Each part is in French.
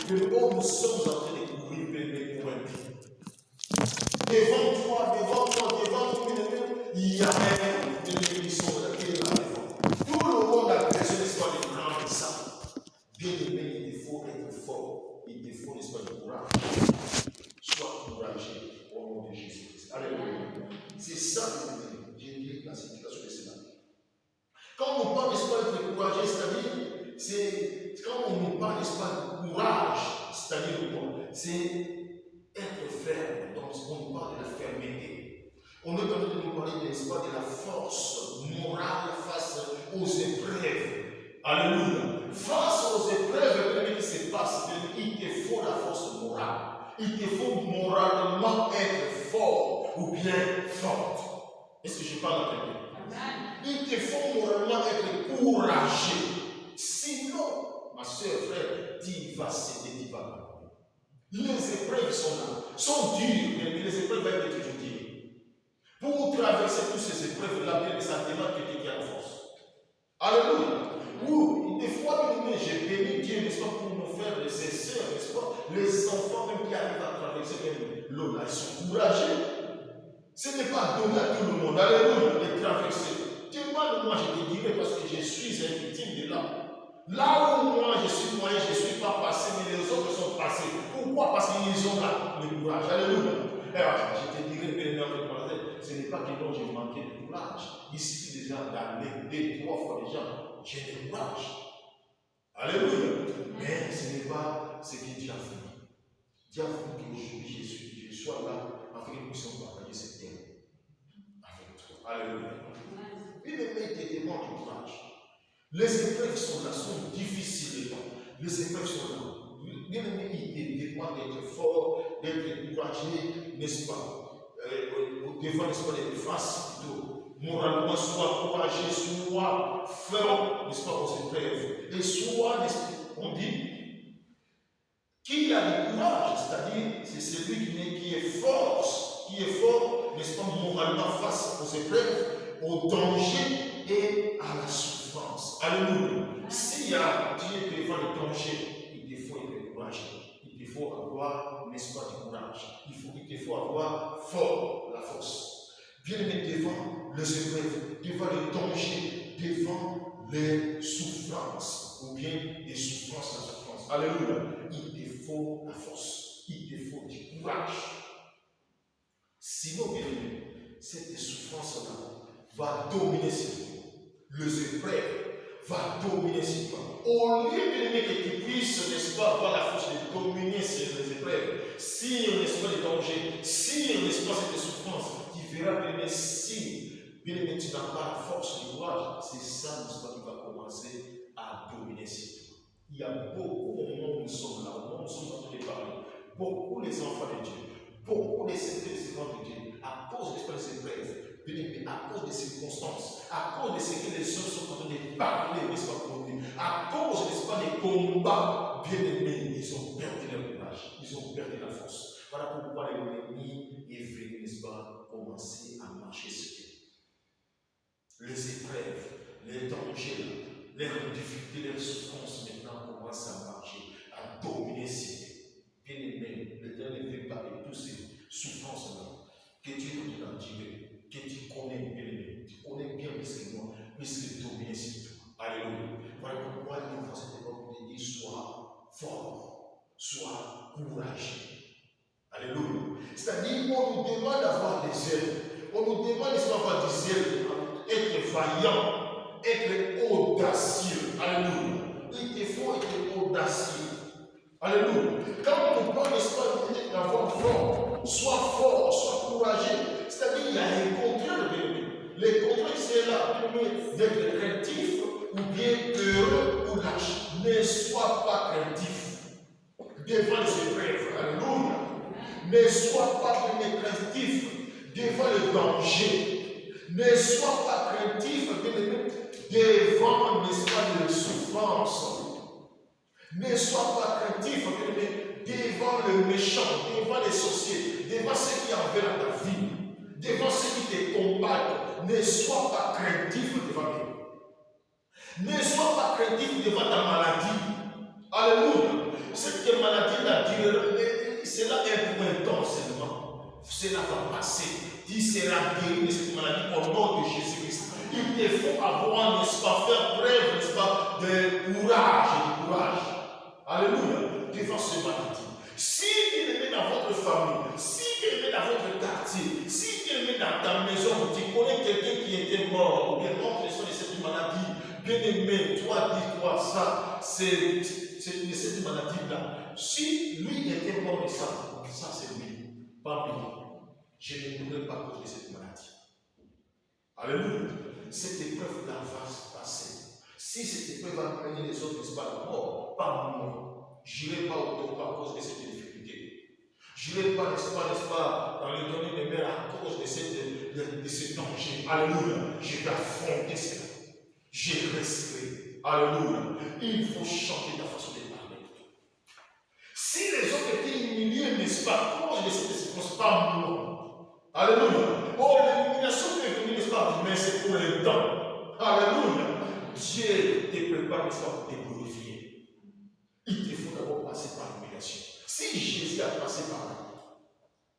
de où nous sommes en train de courir pour un but. Devant toi, il y a même des bénédictions de la qui est là devant. Tout le monde a besoin, n'est-ce pas, de prendre ça. Bien aimé, il faut être fort. Il te faut, n'est-ce pas, de courage. Sois courageux au nom de Jésus-Christ. Alléluia. C'est ça, j'ai dit la signification de cela. Quand on parle, n'est-ce pas, de courageux, c'est-à-dire, quand on nous parle, n'est-ce pas, de courage, c'est-à-dire quoi? C'est être ferme. Donc, on nous parle de la fermeté. On est en train de nous parler, n'est-ce pas, de la force morale face aux épreuves. Alléluia. Face aux épreuves qui se passent, il te faut la force morale. Il te faut moralement être fort ou bien forte. Est-ce que je parle à quelqu'un? Il te faut moralement être courageux. Sinon, ma soeur, frère, tu vas céder, tu vas mourir. Les épreuves sont là, sont dures, mais les épreuves vont être toujours dures. Pour traverser toutes ces épreuves-là, il y a des sentiments qui a la force. Alléluia. Oui, des fois, j'ai béni Dieu, n'est-ce pas, pour nos frères et ses sœurs, n'est-ce pas, les enfants même qui arrivent à traverser l'eau, là, ils sont courageux. Ce n'est pas donné à tout le monde, alléluia, de traverser. Demande-moi, je te dirai, parce que je suis un victime de l'âme. Là où moi je suis moyen, je ne suis pas passé, mais les autres sont passés. Pourquoi? Parce qu'ils ont là le courage. Alléluia. Alors, je te dirai, ce n'est pas que non, j'ai manqué de courage. Il suffit déjà d'aller 2, 3 fois déjà. J'ai du courage. Alléluia. Mais ce n'est pas ce que Dieu a fait. Dieu a fait qu'aujourd'hui je sois là afin que nous puissions partager cette terre avec toi. Alléluia. Puis le mec te demande du courage. Les épreuves sont là, sont difficiles. Les épreuves sont là. Bien aimé, il te demande d'être fort, d'être courageux, n'est-ce pas? Devant, n'est-ce pas, les faces plutôt. Moralement, sois courageux, sois fort, n'est-ce pas, aux épreuves. Et sois, on dit, qui a du courage, c'est-à-dire, c'est celui qui est fort, n'est-ce pas, moralement face aux épreuves, au danger et à la souffrance. Alléluia. Si tu es devant le danger, il te faut être courageux. Il te faut avoir, n'est-ce pas, du courage. Il te faut avoir fort la force. Bien aimé, devant les épreuves, devant le danger, devant les souffrances, ou bien les souffrances, la souffrance. Alléluia. Il te faut la force. Il te faut du courage. Sinon, bien aimé, cette souffrance-là va dominer sur toi. Les épreuves va dominer sur toi. Au lieu de que tu puisses, n'est-ce pas, avoir la force de dominer sur les épreuves, si on n'est pas les dangers, si on n'est pas cette souffrance, tu verras bien aimé, si bien aimé, tu n'as pas la force du courage, c'est ça, n'est-ce pas, qui va commencer à dominer sur toi. Il y a beaucoup au monde où nous sommes là, au monde où nous sommes en train de parler, beaucoup les enfants de Dieu, beaucoup les servants de Dieu, à cause de ces épreuves, à cause des circonstances, à cause de ce que les hommes sont en train de parler, n'est-ce pas, pour nous, à cause, n'est-ce pas, des combats, bien aimés, ils ont perdu leur courage, ils ont perdu la force. Voilà pourquoi l'ennemi est venu, n'est-ce pas, commencer à marcher sur eux. Les épreuves, les dangers, les difficultés, les souffrances maintenant commencent à marcher, à dominer sur eux. Bien aimé, le Dieu ne veut pas que toutes ces souffrances-là, que tu es enduré, que tu connais bien aimé, tu connais bien plus que moi, puisque dominer sur toi. Alléluia. Voilà pourquoi nous avons cette époque de dire sois fort, sois courageux. Alléluia. C'est-à-dire qu'on nous demande d'avoir des ailes. On nous demande d'avoir des ailes, être vaillant, être audacieux. Alléluia. Il te faut être audacieux. Alléluia. Quand on nous parle, n'est-ce pas, d'avoir fort, sois courageux. C'est-à-dire qu'il y a les contraires de lui. Les contraires, c'est là, d'être craintif ou bien heureux ou lâche. Ne sois pas craintif devant les épreuves. Alléluia. Ne sois pas craintif devant le danger. Ne sois pas craintif devant, n'est-ce pas, les souffrances. Ne sois pas craintif devant le méchant, devant les sorciers, devant ceux qui envers ta vie, devant ceux qui te combattent. Ne sois pas craintif devant eux. Ne sois pas craintif devant ta maladie. Alléluia. Cette maladie cela est pour un temps seulement. Cela va passer. Tu seras guéri de cette maladie au nom de Jésus-Christ. Il te faut avoir, n'est-ce pas, faire preuve, n'est-ce pas, de courage. Alléluia. Devant ce maladie. Si il est dans votre famille, si il est dans votre quartier, si il est dans ta maison, tu connais quelqu'un qui était mort, ou bien contre les soins de cette maladie, bien aimé, toi, dis-toi ça, c'est cette maladie-là. Si lui était mort de ça c'est lui, pas lui. Je ne mourrai pas à cause de cette maladie. Alléluia. Cette épreuve-là va passer. Si cette épreuve va amener les autres, n'est-ce pas, la mort, pas moi. Je n'irai pas au tombeau à cause de cette difficulté. Je n'irai pas, n'est-ce pas, dans le domaine des mers à cause de ce danger. Alléluia. Je vais affronter cela. Je resterai. Alléluia. Il faut changer ta façon de parler. Si les autres étaient humiliés, n'est-ce pas, à cause de cette circonstance, pas moi. Alléluia. Oh, l'illumination peut venir, n'est-ce pas, mais c'est pour le temps. Alléluia. Dieu te prépare, n'est-ce pas, pour te glorifier. Il te faut d'abord passer par l'humiliation. Si Jésus a passé par là,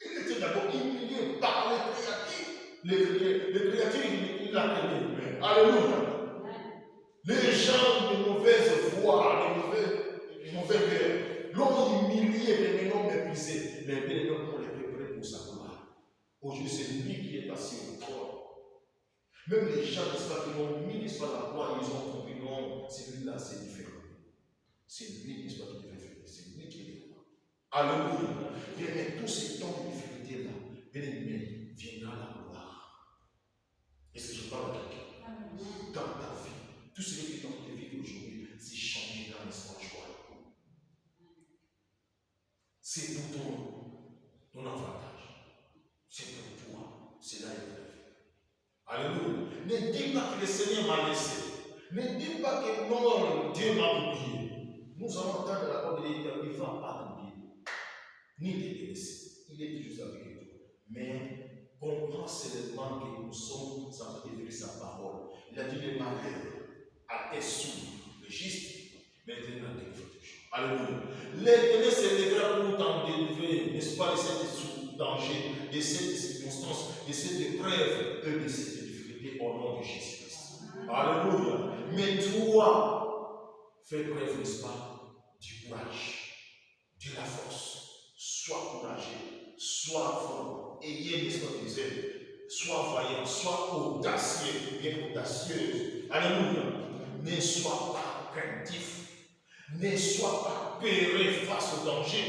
il était d'abord humilié par les créatures. Les créatures, il l'a créé. Alléluia. Les gens de mauvaise foi, de mauvais cœur, l'ont humilié, mais l'ont méprisé. Mais bien l'homme pour les préparer pour sa gloire. Aujourd'hui, c'est lui qui est assis au trône. Même les gens, n'est-ce pas, qui l'ont mis, n'est-ce pas, la croix, ils ont compris, non, celui-là, c'est différent. C'est lui, n'est-ce pas, qui devait faire. C'est lui qui est là. Alléluia. Bien, mais tous ces temps de difficulté-là, bien aimé, viendra la gloire. Est-ce que je parle à quelqu'un? Dans ta vie, tout ce qui est en train de vivre aujourd'hui, c'est changer dans l'espoir joie. C'est pour ton avantage. C'est pour toi. C'est là et là. Alléluia. Ne dis pas que le Seigneur m'a laissé. Ne dis pas que non, Dieu m'a oublié. Nous allons entendre la parole de l'Éternel. Il ne va pas t'oublier. Ni te laisser. Il est toujours avec toi. Mais comprends seulement que nous sommes en train de vivre sa parole. Il a dit le malheur à tes sous, le juste, mais l'éternel a délivré toujours. Alléluia. L'éternel s'élèvera pour t'en délivrer, n'est-ce pas, de cette danger, de cette circonstance, de cette épreuve et de cette difficulté au nom de Jésus-Christ. Alléluia. Mais toi, fais preuve, n'est-ce pas, du courage, de la force. Sois courageux, sois fort, ayez, n'est-ce pas, des ailes. Sois vaillant, sois audacieux, bien audacieuse. Alléluia. Ne sois pas craintif. Ne sois pas peureux face au danger.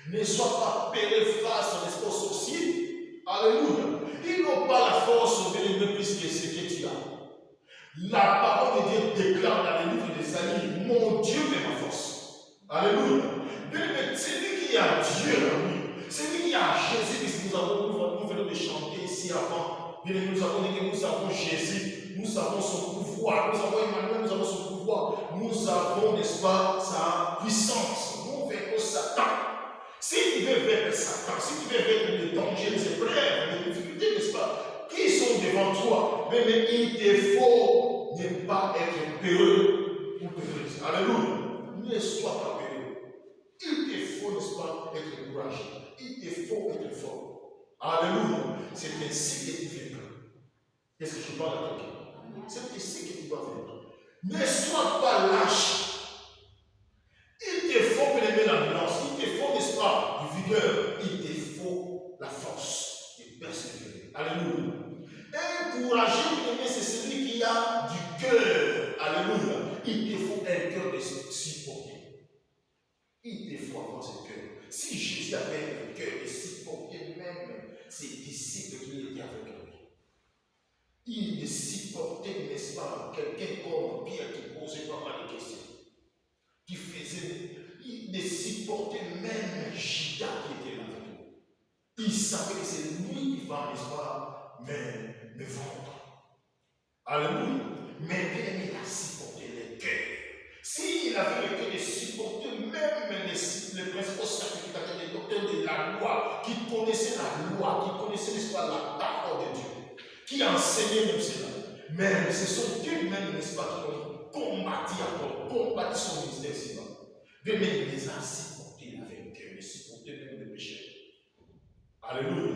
Ne sois pas peureux face à l'esprit sorcier. Alléluia. Ils n'ont pas la force de les plus que ce que tu as. La parole de Dieu déclare dans le livre d'Ésaïe, mon Dieu est ma force. Alléluia. Mais c'est lui qui a Dieu en lui. C'est lui qui a Jésus. Nous venons de chanter ici avant. Bien, nous avons dit que nous avons Jésus. Nous avons son pouvoir. Nous avons Emmanuel. Nous avons son pouvoir. Nous avons, n'est-ce pas, sa puissance. Nous vaincrons Satan. Si tu veux vaincre Satan, si tu veux vaincre les dangers, les épreuves, les difficultés, n'est-ce pas, qui sont devant toi, mais il te faut ne pas être peureux ou peureuse. Alléluia. Ne sois pas peureux. Il te faut, n'est-ce pas, être courageux. Il te faut être fort. Alléluia. C'est ainsi que tu vaincras. Est-ce que je parle à quelqu'un? C'est ainsi que tu vas vaincre. Ne sois pas lâche. Il te faut élever l'ambulance. Il te faut, n'est-ce pas, du vigueur. Il te faut la force de persévérer. Alléluia. Un courageux, c'est celui qui a du cœur. Alléluia. Il te faut un cœur de supporter. Il te faut avoir ce cœur. Si Jésus avait un cœur de supporter même ses disciples qui étaient avec lui, il ne supportait, n'est-ce pas, quelqu'un comme Pierre qui posait pas mal de questions, qui faisait, il ne supportait même Judas qui était là avec lui. Il savait que c'est lui qui va, n'est-ce pas, me vendre. Alléluia. Mais bien, il a supporté les cœurs. S'il avait le cœur de supporter même les principaux sacrificateurs, les docteurs de la loi, qui connaissaient la loi, qui connaissaient, n'est-ce pas, la parole de Dieu, qui enseignaient même cela. Mais ce sont eux-mêmes, n'est-ce pas, qui ont combattu son ministère ici-bas. Mais il les a supportés avec cœur. Alléluia.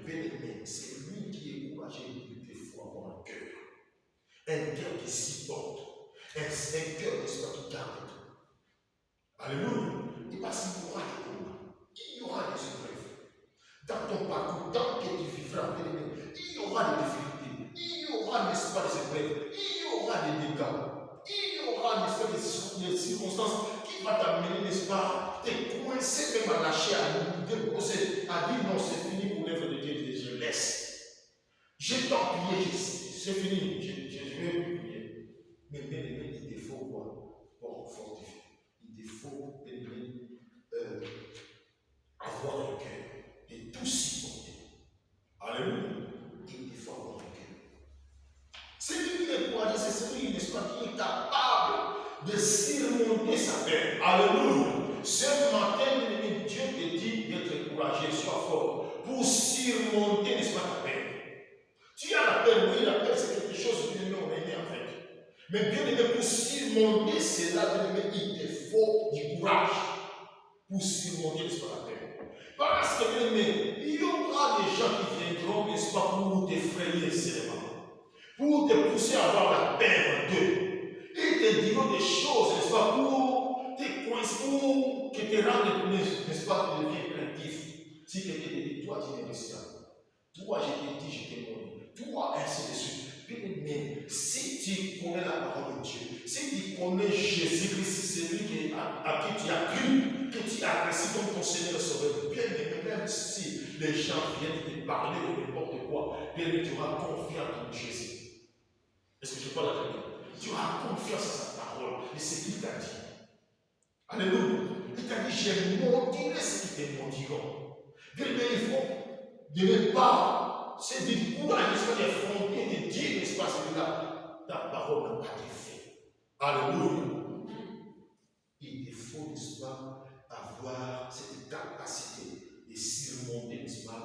Bien-aimé, c'est lui qui est courageux. Il faut avoir un cœur qui supporte, un cœur, n'est-ce pas, qui garde tout. Alléluia. Et parce qu'il y aura des combats, il y aura des épreuves. Dans ton parcours, dans lequel tu vivras, bien-aimé, il y aura des difficultés, il y aura, n'est-ce pas, des épreuves, il y aura des dégâts, il y aura, n'est-ce pas, des circonstances qui vont t'amener, n'est-ce pas, t'es coincé même à lâcher, à nous déposer, à dire non, c'est fini pour l'œuvre de Dieu, je laisse. J'ai tant prié, c'est fini, je vais plus prier. Mais bien-aimé, il te faut quoi pour fortifier. Il te faut, bien-aimé, avoir un cœur et tout supporter. Alléluia. Il te faut avoir un cœur. C'est lui qui est courageux, c'est celui, n'est-ce pas, qui est capable de surmonter sa peur. Alléluia. Ce matin, bien-aimé, Dieu te dit d'être courageux, sois fort, pour surmonter, n'est-ce pas, ta peur. Tu as la peur, oui, la peur, c'est quelque chose que nous on est né en fait. Mais bien aimé, pour surmonter cela, bien aimé, il te faut du courage pour surmonter, n'est-ce pas, la peur. Parce que, bien aimé, il y aura des gens qui viendront, n'est-ce pas, pour t'effrayer seulement, pour te pousser à avoir la peur d'eux. Ils te diront des choses, n'est-ce pas, pour te coincer, pour que te rendre, n'est-ce pas, tu deviens craintif. Si quelqu'un te dit, toi, tu es chrétien, toi, je t'ai dit, je t'ai mort. Toi, ainsi de suite. Bien-aimé, si tu connais la parole de Dieu, si tu connais Jésus-Christ, celui à qui tu as cru, que tu as apprécié comme ton Seigneur Sauveur, bien-aimé, même si les gens viennent te parler de n'importe quoi, bien-aimé, tu auras confiance en Jésus. Est-ce que je parle à quelqu'un? Tu auras confiance en sa parole et ce qu'il t'a dit. Alléluia. Il t'a dit, j'ai montré ce qui te montreront. Bien-aimé, il faut de ne pas. C'est du courage, n'est-ce pas, d'affronter, de dire, n'est-ce pas, celui-là, ta parole n'a pas été faite. Alléluia. Il faut, n'est-ce pas, avoir cette capacité de surmonter, n'est-ce pas,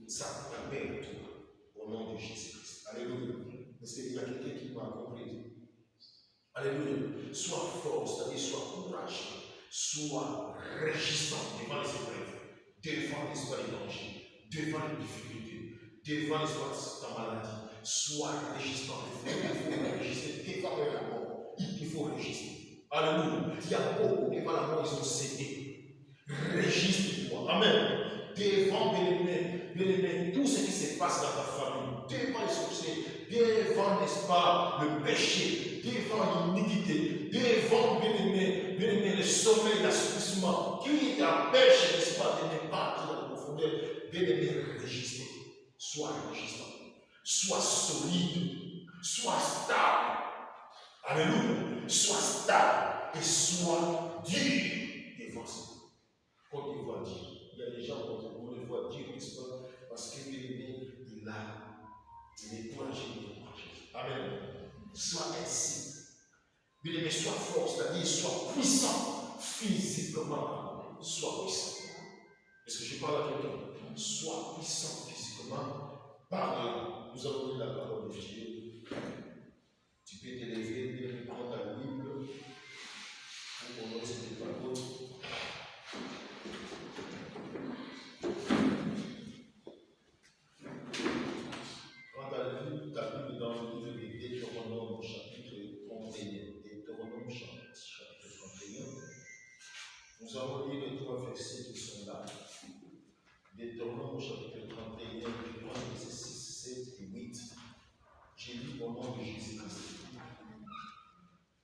sa peur de toi, au nom de Jésus-Christ. Alléluia. Est-ce qu'il y a quelqu'un qui m'a compris? Alléluia. Sois fort, c'est-à-dire sois courageux, sois résistant devant les épreuves, devant, n'est-ce pas, les dangers, devant les difficultés. Devant ta maladie, sois résistant. Il faut résister devant la mort. Il faut résister. Alléluia. Il y a beaucoup devant la mort, ils ont cédé. Résiste-toi. Amen. Devant, bien-aimé, tout ce qui se passe dans ta famille, devant les succès, devant, n'est-ce pas, le péché, devant l'iniquité, devant, bien-aimé, le sommeil, l'assouplissement, qui t'empêche, n'est-ce pas, de ne pas partir dans la profondeur, bien-aimé, résister. Sois résistant, sois solide, sois stable. Alléluia. Sois stable et sois dur devant ça. Quand il voit dire, il y a des gens qui le voient dire, n'est-ce pas, parce qu'il est courageux. Amen. Sois ainsi. Bien-aimé, sois fort, c'est-à-dire sois puissant physiquement. Sois puissant. Est-ce que je parle à quelqu'un? Sois puissant physiquement. Par nous avons lu la parole de Dieu. Tu peux t'élever, prendre ta Bible pour honorer cette parole. Prends ta Bible dans le livre de Deutéronome, chapitre 31. Deutéronome, chapitre 31. Nous avons lu les 3 versets qui sont là. Deutéronome, chapitre 31, versets 6, 7 et 8. J'ai lu au nom de Jésus-Christ.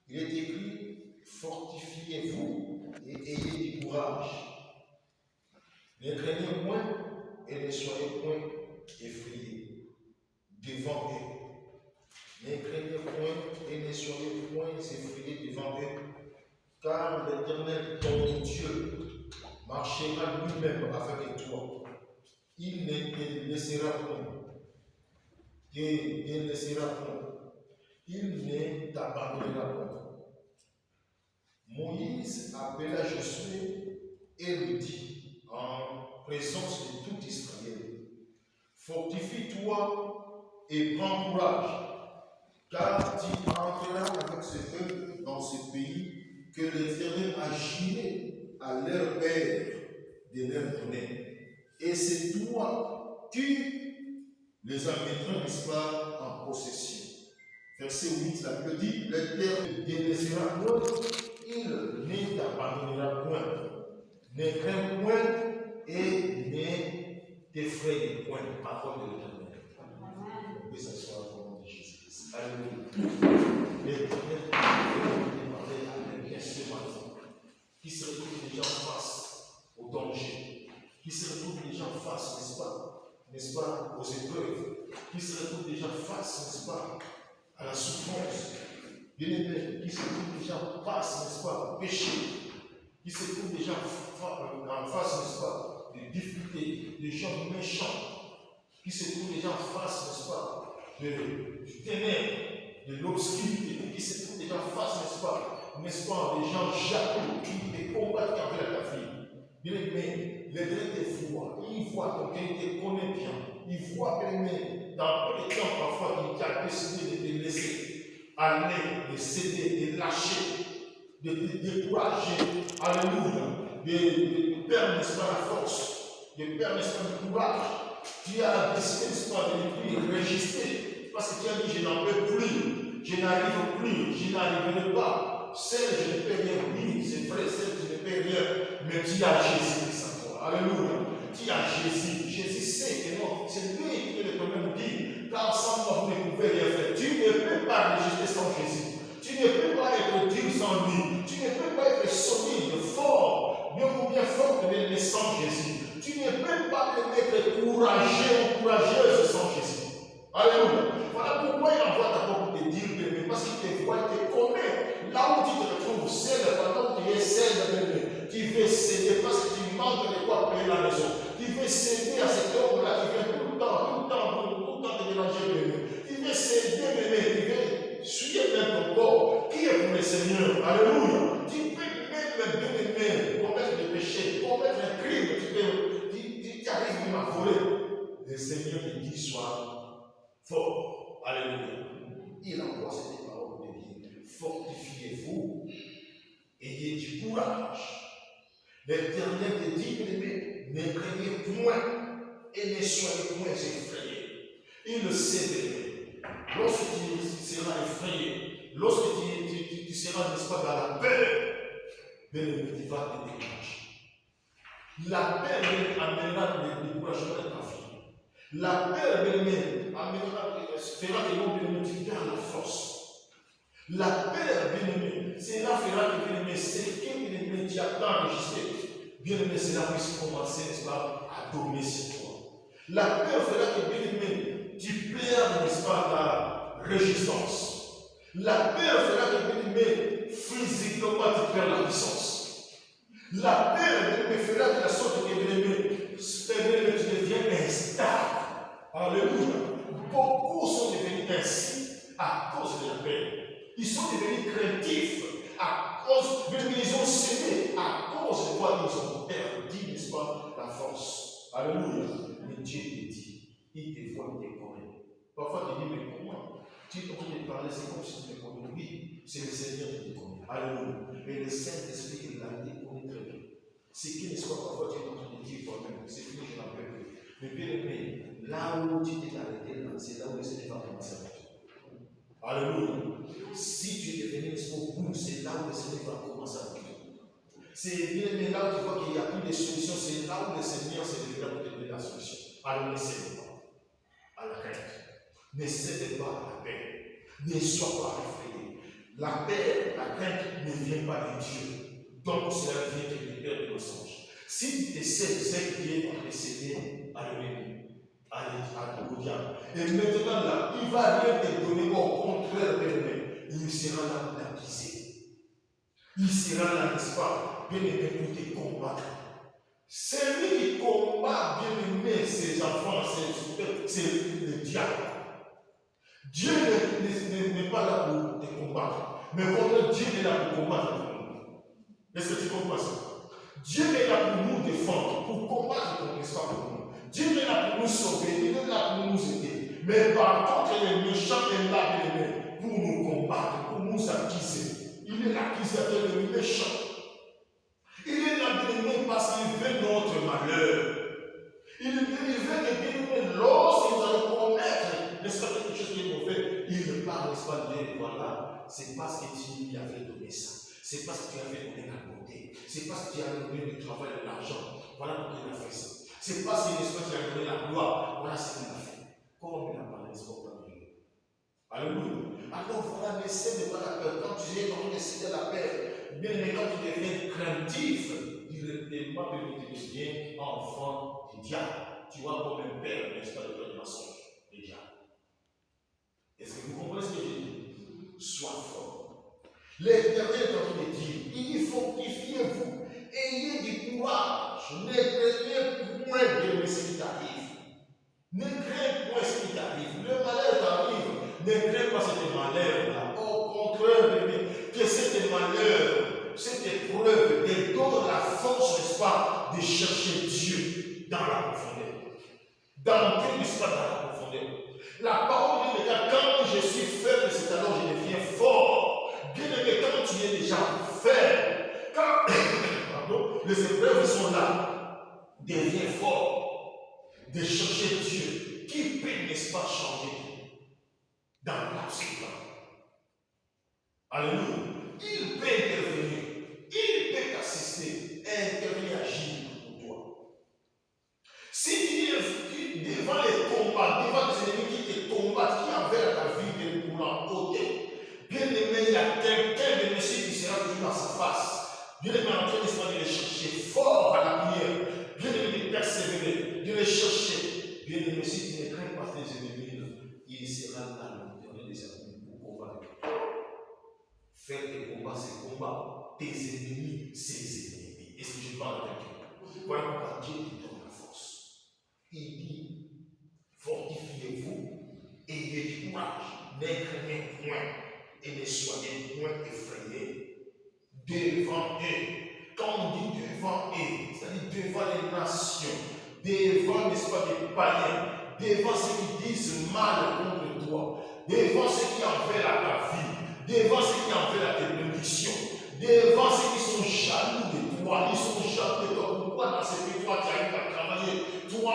Il est écrit, fortifiez-vous et ayez du courage. Ne craignez point et ne soyez point effrayés devant eux. Ne craignez point et ne soyez point effrayés devant eux, car l'Éternel, ton Dieu, marchera lui-même avec toi. Il ne te laissera point. Il ne laissera point. Il ne t'abandonnera point. Moïse appela Josué et lui dit, en présence de tout Israël, fortifie-toi et prends courage, car tu entreras avec ce peuple dans ce pays que l'Éternel a juré à leur père de leur donner. Et c'est toi qui les amèneras, n'est-ce pas, en possession. Verset 8, la Bible dit, l'Éternel ne délaissera point, il ne t'abandonnera point, ne crains point et ne t'effraie point. Parole de l'Éternel. Que ce soit au nom de Jésus-Christ. Alléluia. L'Éternel demandait à quelqu'un ce matin qui se retrouve déjà face au danger, qui se retrouve déjà face, n'est-ce pas, aux épreuves, qui se retrouve déjà face, n'est-ce pas, à la souffrance, bien-aimé, qui se trouve déjà face, n'est-ce pas, au péché, qui se trouve déjà en face, n'est-ce pas, des difficultés, des gens méchants, qui se trouvent déjà en face, n'est-ce pas, du ténèbre, de l'obscurité, qui se trouvent déjà en face, n'est-ce pas, des gens jaloux, qui te combattent avec ta fille. Bien-aimé, l'Éternel te voit, il voit quelqu'un qui te connaît bien, il voit, bien-aimé, dans peu de temps parfois, il t'a décidé de te laisser aller, de céder, de lâcher, de te décourager, alléluia, de perdre, n'est-ce pas, la force, de perdre, n'est-ce pas, le courage. Tu as décidé, n'est-ce pas, de ne plus résister, parce que tu as dit, je n'en peux plus, je n'arrive plus, je n'arriverai pas. Celle, je ne peux rien, oui, c'est vrai, celle, je ne peux rien, mais tu as Jésus-Christ en toi. Alléluia. Tu as Jésus. Jésus sait que non, c'est lui qui est le problème dit, car sans moi, vous ne pouvez rien faire. Tu ne peux pas résister sans Jésus. Tu ne peux pas être dur sans lui. Tu ne peux pas être solide, fort, bien ou bien fort mais sans Jésus. Tu ne peux pas être courageux ou courageuse sans Jésus. Alléluia. Voilà pourquoi il envoie d'abord pour te dire, bébé, parce qu'il te voit, il te connaît. Là où tu te retrouves seul, pendant que tu es seul, bébé, tu veux céder parce que tu manques de quoi payer la maison. Tu veux céder à cet homme-là qui vient tout le temps te mélanger, bébé. Tu veux céder, bébé, tu veux suivre même ton corps. Qui est pour le Seigneur? Alléluia. Tu peux même, bébé, commettre des péchés, commettre un crime, tu arrives même à voler. Le Seigneur te dit, sois fort. Alléluia. Il envoie cette parole de dire, fortifiez-vous, ayez du courage. L'Éternel te dit, ne craignez point et ne soyez point effrayés. Il le sait, bébé. Lorsque tu seras effrayé, lorsque tu seras, n'est-ce pas, dans la peur, bébé, tu vas te décourager. La peur amènera le découragement de ta vie. La peur, bébé, fera que l'homme tu perds la force. La peur, bien-aimé, cela fera que, bien-aimé, c'est que, bien-aimé, tu as tant enregistré. Bien-aimé, cela puisse commencer, n'est-ce pas, à dominer sur toi. La peur fera que, bien-aimé, tu perds, n'est-ce pas, ta résistance. La peur fera que, bien-aimé, physiquement, tu perds la puissance. La peur, bien-aimé, fera de la sorte que, bien-aimé, tu deviens instable. Alléluia. Beaucoup sont devenus ainsi à cause de la peur. Ils sont devenus craintifs à cause de ils ont cédé à cause de quoi ils ont perdu, n'est-ce pas, la force. Alléluia. Mais Dieu te dit, il te voit, il te connaît. Parfois tu dis, mais comment? Tu es en train de parler, c'est comme si tu me connais. Oui, c'est le Seigneur qui te connaît. Alléluia. Et le Saint-Esprit, il l'a dit, connaît très bien. C'est qui, n'est-ce pas, parfois tu es en train de dire toi-même, c'est que je n'en peux plus. Mais bien aimé, là où tu t'es arrêté, c'est là où le Seigneur va commencer avec toi. Alléluia. Si tu es devenu au bout, c'est là où le Seigneur va commencer avec toi. C'est bien aimé, là où tu vois qu'il n'y a plus de solution, c'est là où le Seigneur s'est déjà pour te donner la solution. Alors ne cède pas à la crainte. Ne cède pas à la paix. Ne sois pas effrayé. La paix, la crainte ne vient pas de Dieu. Donc cela vient de Père de mensonge. Si tu te cèdes, c'est qui est en décédé à l'ennemi, au diable. Et maintenant là, il ne va rien te donner, au contraire, il sera là pour t'accuser. Il sera là, n'est-ce pas, bien aimé, pour te combattre. Celui qui combat, bien aimé, ses enfants, c'est le diable. Dieu n'est pas là pour te combattre, mais votre Dieu est là pour combattre pour nous. Est-ce que tu comprends ça? Dieu est là pour nous défendre, pour combattre contre l'espoir pour nous. Dieu est là pour nous sauver, il est là pour nous aider. Mais par contre, le méchant est là pour nous combattre, pour nous accuser. Il est l'accusateur, le méchant. Il est là parce qu'il veut notre malheur. fait que bien, lorsque nous allons commettre, n'est-ce pas, quelque chose qui est mauvais, il ne parle, n'est-ce pas, bien, voilà, c'est parce que tu lui avais donné ça. C'est parce que tu avais donné la beauté. C'est parce que tu as donné le travail et l'argent. Voilà pourquoi il a fait ça. C'est parce que, n'est-ce pas, tu as donné la gloire. Voilà ce qu'il a fait. Comme il a parlé, n'est-ce pas, de Dieu. Alléluia. Alors voilà, n'essaie de pas la peur. Quand tu es en train d'essayer de la peur, bien aimé, quand tu deviens craintif, directement, tu deviens enfant du diable. Tu vois comme un père, n'est-ce pas, de mensonge, du diable. Est-ce que vous comprenez ce que je dis? Sois fort. L'Éternel est en train de dire, il dit fortifiez-vous, ayez du courage, ne craignez point de ce qui t'arrive. Ne crains point ce qui t'arrive. Le malheur t'arrive, ne crains pas cet malheur-là. Au contraire, que cet malheur, cette épreuve te donne la force, n'est-ce pas, de chercher Dieu dans la profondeur. D'entrer, n'est-ce pas, dans la profondeur. La parole dit, quand je suis faible, c'est alors que je deviens fort. Bien aimé, quand tu es déjà faible, quand pardon, les épreuves sont là, deviens fort, de chercher Dieu, qui peut, n'est-ce pas, changer dans l'absolu. Alléluia. Il peut intervenir, il peut t'assister, intervenir, agir pour toi. Si tu es devant les combats, devant les ennemis qui te combattent, qui envers ta vie de ôter, bien aimé, il y a quelqu'un de monsieur qui sera toujours dans sa face. Bien aimé, en train de les chercher fort à la prière. Bien aimé, de persévérer, de les chercher. Bien aimé, si tu ne crains pas tes ennemis, il sera là, l'éternel des ennemis, pour combattre. Faire tes combats, ces combats. Tes ennemis, ses ennemis. Est-ce que je parle à quelqu'un? Voilà pourquoi Dieu te donne la force. Il dit, fortifiez-vous, ayez du courage, ne craignez point et ne soyez point effrayés devant eux. Quand on dit devant eux, c'est-à-dire devant les nations, devant, n'est-ce pas, des païens, devant ceux qui disent mal contre toi, devant ceux qui en veulent à ta vie, devant ceux qui en veulent à tes bénédictions, devant ceux qui sont jaloux de toi, ils sont jaloux de toi. Pourquoi dans ce pays, toi, tu arrives à travailler, toi,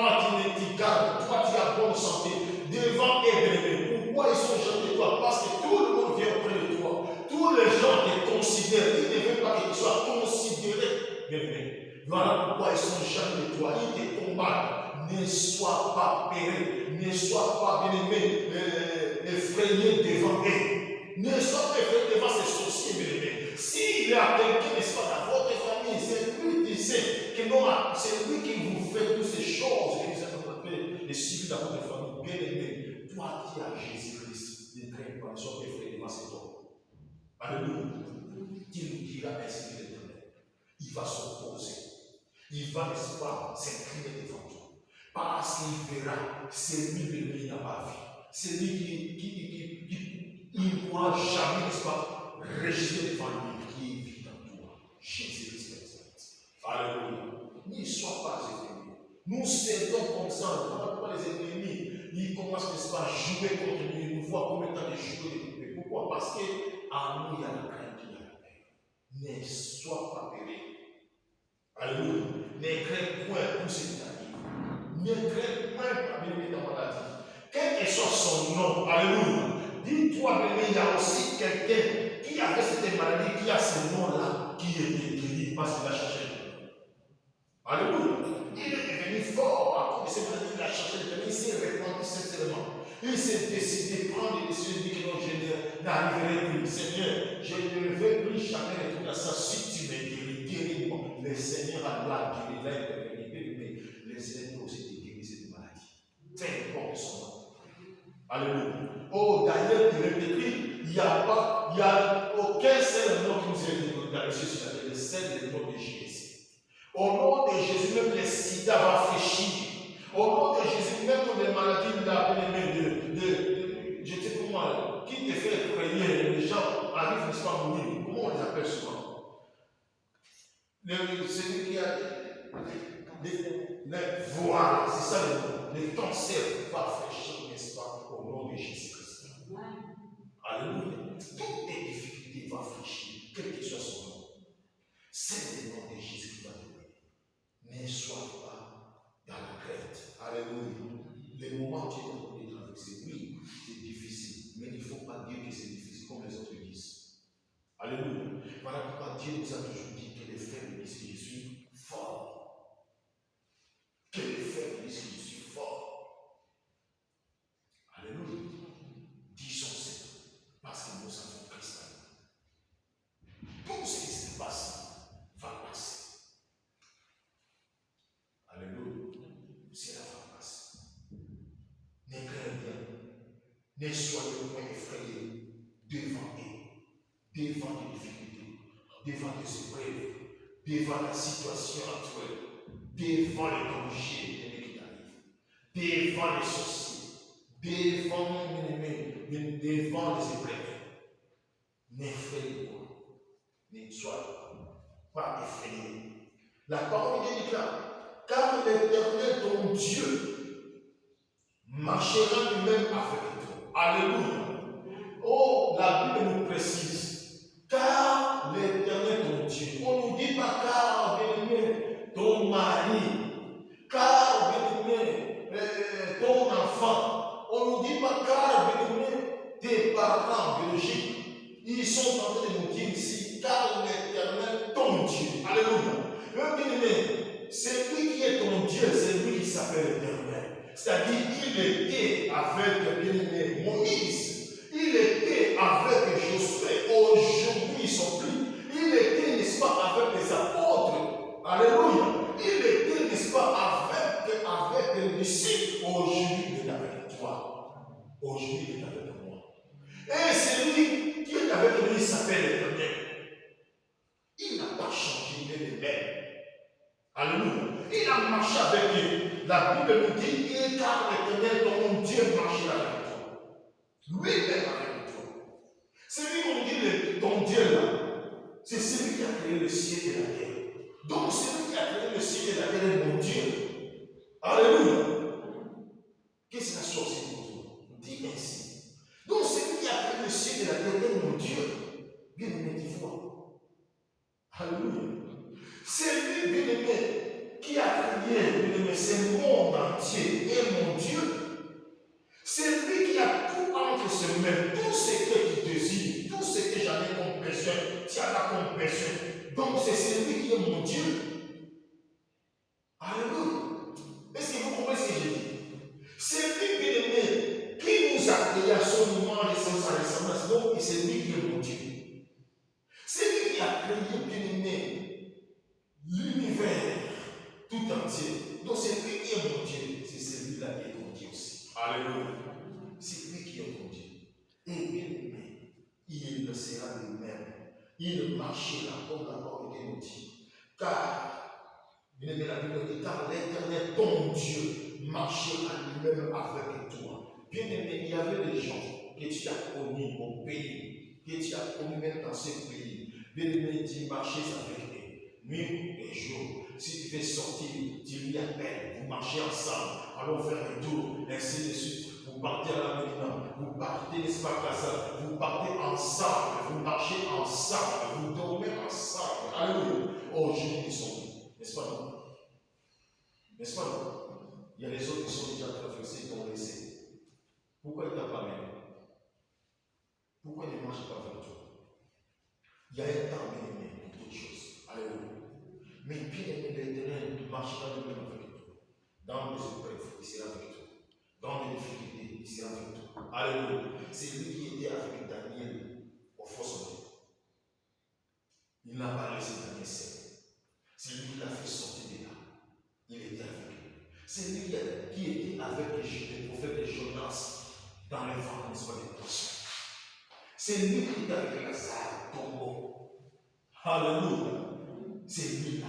tu gardes, toi, tu as bonne santé, devant eux, pourquoi ils sont jaloux de toi? Parce que tout le monde vient auprès de toi. Tous les gens te considèrent, ils ne veulent pas que tu sois considéré. Bien aimé. Voilà pourquoi ils sont jaloux de toi, ils te combattent. Ne sois pas péré, ne sois pas, bien aimé, effrayé devant eux. Ne sois pas effrayé devant ces sorciers, bien aimé. S'il y a quelqu'un, n'est-ce pas, dans votre famille, c'est lui qui sait que non, c'est lui qui vous fait toutes ces choses que vous avez appelées les cycles dans votre famille. Bien aimé, toi qui as Jésus-Christ, ne crains pas, ne sois pas effrayé devant cet homme. Alléluia. Il nous dira ainsi de l'Éternel. Il va s'opposer. Il va, n'est-ce pas, s'incliner devant toi. Parce qu'il verra, c'est lui qui n'a pas vu. C'est lui qui ne pourra jamais, n'est-ce pas, résister devant lui, qui vit en toi. Jésus-Christ est. Alléluia. Ne sois pas effrayé. Nous servons comme ça. Voilà pourquoi les ennemis, ils commencent, n'est-ce pas, à jouer contre nous. Ils nous voient comme étant des jouets. Pourquoi? Parce qu'en nous, il y a la crainte, il y a la paix. Ne sois pas péré. Alléluia. Ne crains point tout ce qui t'arrive. Ne crains point parmi ta maladie. Quel que soit son nom, alléluia. Dis-toi, bien, il y a aussi quelqu'un qui avait cette maladie, qui a ce nom-là, qui est guéri parce qu'il a cherché le. Alléluia. Il est devenu fort à cause de cette maladie, il a cherché le. Il s'est répandu sincèrement. Il s'est décidé de prendre des décisions, il dit que non, je n'arriverai plus. Seigneur, je ne veux plus jamais retourner à ça. Si tu me guéris, guéris-moi. Le Seigneur a guéri, il a intervenu. Mais le Seigneur peut aussi te guérir cette maladie. Fais importe son nom. Alléluia. Oh, d'ailleurs, il est écrit, il n'y a aucun seul nom qui nous est donné dans le ciel sur la terre, le seul nom de Jésus. Au nom de Jésus, même les sida va fléchir. Au nom de Jésus, même les maladies de la je sais comment, qui te fait prier, les gens arrivent, n'est-ce pas, à mourir. Comment on les appelle souvent? Celui qui a voilà, c'est ça le nom. Le cancer va fléchir, n'est-ce pas, au nom de Jésus-Christ. Alléluia. Toutes tes difficultés vont fléchir, quel que soit son nom. C'est le nom de Jésus qui va te donner. Ne sois pas dans la crainte. Alléluia. Ne soyez point effrayés devant eux, devant les difficultés, devant les épreuves, devant la situation actuelle, devant les dangers qui arrivent, devant les soucis, devant devant les épreuves. N'effrayez pas, ne soyez pas effrayés. La parole de Dieu déclare, car l'Éternel ton Dieu marchera lui-même avec toi. Alléluia. Oh, la Bible nous précise, car l'Éternel ton Dieu. On ne nous dit pas car, bien-aimé, ton mari, car, bien-aimé, ton enfant. On ne nous dit pas car, bien-aimé, tes parents biologiques. Ils sont en train de nous dire ici, car l'Éternel ton Dieu. Alléluia. Bien-aimé, c'est lui qui est ton Dieu, c'est lui qui s'appelle l'Éternel. C'est-à-dire, il était avec bien-aimé Moïse, il était avec Josué, aujourd'hui ils sont plus. Il était, n'est-ce pas, avec les apôtres. Alléluia. Il était, n'est-ce pas, avec les disciples. Aujourd'hui, il est avec toi. Aujourd'hui, il est avec moi. Et c'est lui qui est avec lui, il s'appelle l'Éternel. Il n'a pas changé, il est le même. Alléluia. Il a marché avec lui. La Bible nous dit, car l'Éternel, ton Dieu, marchera avec toi. Lui-même avec toi. C'est lui qu'on dit, ton Dieu là, c'est celui qui a créé le ciel et la terre. Donc, celui qui a créé le ciel et la terre est mon Dieu. Alléluia. Qu'est-ce que la sortie pour toi? Dis ainsi. Donc, celui qui a créé le ciel et la terre est mon Dieu. Bien aimé, dis-moi. Alléluia. C'est lui, bien aimé, qui a créé ce monde entier et mon Dieu. C'est lui qui a tout entre ses mains, tout ce que tu désires, tout ce que j'en ai comme besoin, tu en as comme besoin. Donc c'est celui qui est mon Dieu. Alléluia. Est-ce que vous comprenez ce que j'ai dit? C'est lui, bien aimé, qui nous a créé à son image et sa ressemblance. Donc c'est lui qui est mon Dieu. C'est lui qui a créé, bien aimé, l'univers tout entier. Donc c'est lui qui est mon Dieu. C'est celui-là qui est mon Dieu aussi. Alléluia. C'est lui qui est mon Dieu. Et bien aimé, il ne sera lui-même. Il marchera comme la parole de nous dit. Car, bien aimé, la Bible dit, car l'Éternel, ton Dieu, marchera lui-même avec toi. Bien aimé, il y avait des gens que tu as connus au pays, que tu as connus même dans ce pays. Bien aimé, dit marcher avec eux. Nuit et jour. Si tu fais sortir, tu lui appelles, vous marchez ensemble, allons faire un tour, ainsi de suite. Vous partez à la Médina, vous partez, n'est-ce pas, Casa, vous partez ensemble, vous marchez ensemble, vous dormez ensemble. Alléluia. Aujourd'hui, ils sont là. N'est-ce pas, non? N'est-ce pas, non? Il y a les autres qui sont déjà traversés, qui ont laissé. Pourquoi il ne t'a pas même? Pourquoi il ne marche pas avec toi? Il y a un temps bien aimé pour toutes choses. Alléluia. Mais bien aimé, l'Éternel marchera lui-même avec toi. Dans les épreuves, il sera avec toi. Dans les difficultés, il sera avec toi. Alléluia. C'est lui qui était avec Daniel au fossoyeur. Il n'a pas laissé Daniel seul. C'est lui qui l'a fait sortir de là. Il était avec lui. C'est lui qui était avec le prophète de Jonas dans les vents, n'est-ce pas, des poissons. C'est lui qui était avec Lazare, tombeau. Alléluia. C'est lui-là.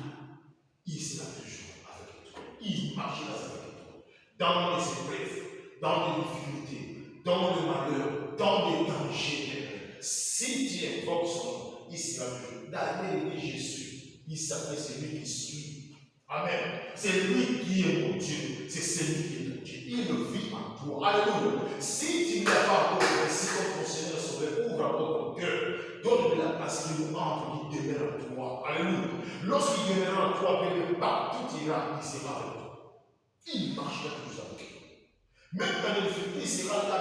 Il sera toujours avec toi. Il marchera avec toi. Dans les épreuves, dans les difficultés, dans le malheur, dans les dangers. Si tu invoques son nom, il sera toujours. Daniel dit Jésus. Il s'appelle celui qui suit. Amen. C'est lui qui est mon Dieu. C'est celui qui est mon Dieu. Il vit en toi. Alléluia. Si tu n'as pas encore réussi comme ton Seigneur Sauveur, ouvre encore ton cœur. Donne-lui la place qui nous entre, qui demeure en toi. Alléluia. Lorsqu'il demeurera en toi, partout il ira, il sera avec toi. Il marchera toujours avec toi. Même dans les difficultés, il sera là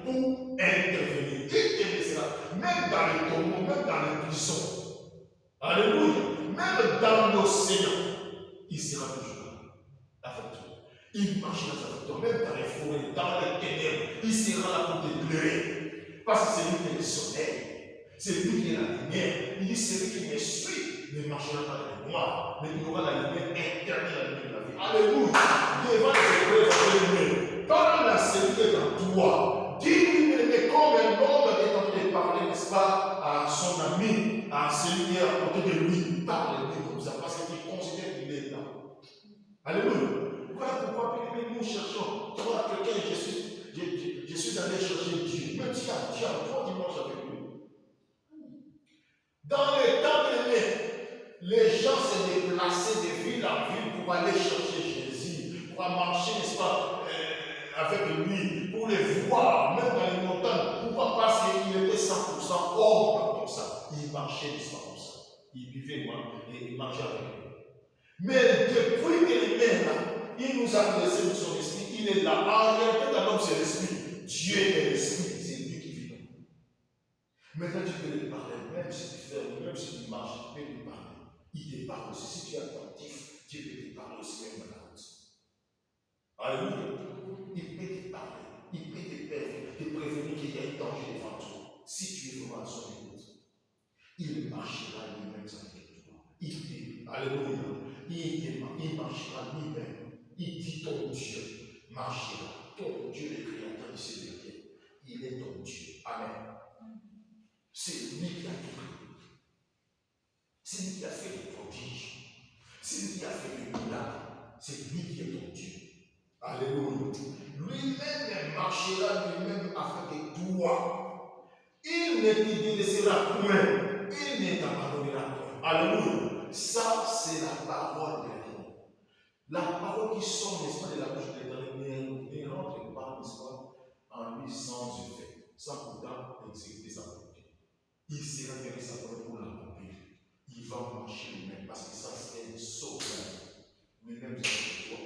pour intervenir. Il te laissera. Même dans les tourments, même dans les prisons. Alléluia. Même dans l'océan, il sera toujours là avec toi. Il marchera avec toi. Même dans les forêts, dans les ténèbres, il sera là pour t'éclairer. Parce que c'est lui qui est le soleil. C'est lui qui est la lumière. Il dit, celui qui me suit ne marchera pas avec moi, mais il aura la lumière éternelle, la lumière de la vie. Alléluia. Devant les épreuves, dans la celui qui est en toi, dis-lui Et comme un homme est en train de parler, n'est-ce pas, à son ami, à celui qui est à côté de lui, parle-lui comme ça, parce qu'il considère qu'il est là. Alléluia. Voilà pourquoi nous cherchons. Tu vois, quelqu'un, je suis allé chercher Dieu. Même si Dieu a 3 dimanches avec lui. Dans les temps de les gens se déplaçaient de ville en ville pour aller chercher Jésus, pour marcher, n'est-ce pas, avec lui, pour les voir, même dans les montagnes. Pourquoi? Parce qu'il était 100% homme comme ça. Il marchait, n'est-ce pas, comme ça. Il vivait, et il marchait avec lui. Mais depuis qu'il est là, il nous a laissé son esprit, il est là. En réalité, dans l'homme, c'est l'esprit. Dieu est l'esprit, c'est lui qui vit dans nous. Maintenant, tu peux lui parler, même si tu fais, même si tu marches, tu peux lui parler. Il te parle aussi. Si tu es attentif, Dieu peut te parler aussi même dans la route. Alléluia. Il peut te parler. Il peut te prévenir qu'il y a un danger devant toi. Si tu es vraiment à son écoute, il marchera lui-même avec toi. Alléluia. Il marchera lui-même. Il dit ton Dieu marchera. Ton Dieu, le créateur du ciel et de la terre. Il est ton Dieu. Amen. C'est lui qui a tout créé. C'est lui qui a fait les prodiges. C'est lui qui a fait les miracles. C'est lui qui est ton Dieu. Alléluia. Lui-même marchera lui-même avec toi. Il ne te délaissera point. Il ne t'abandonnera point. Alléluia. Ça, c'est la parole de l'Éternel. La parole qui sort, n'est-ce pas, de la bouche de l'Éternel ne rentre pas, n'est-ce pas, en lui sans effet, sans pourtant exécuter sa volonté. Il sera donné sa parole pour l'accomplir. Il va marcher lui-même parce que ça, c'est un sauveur. Lui-même, c'est toi.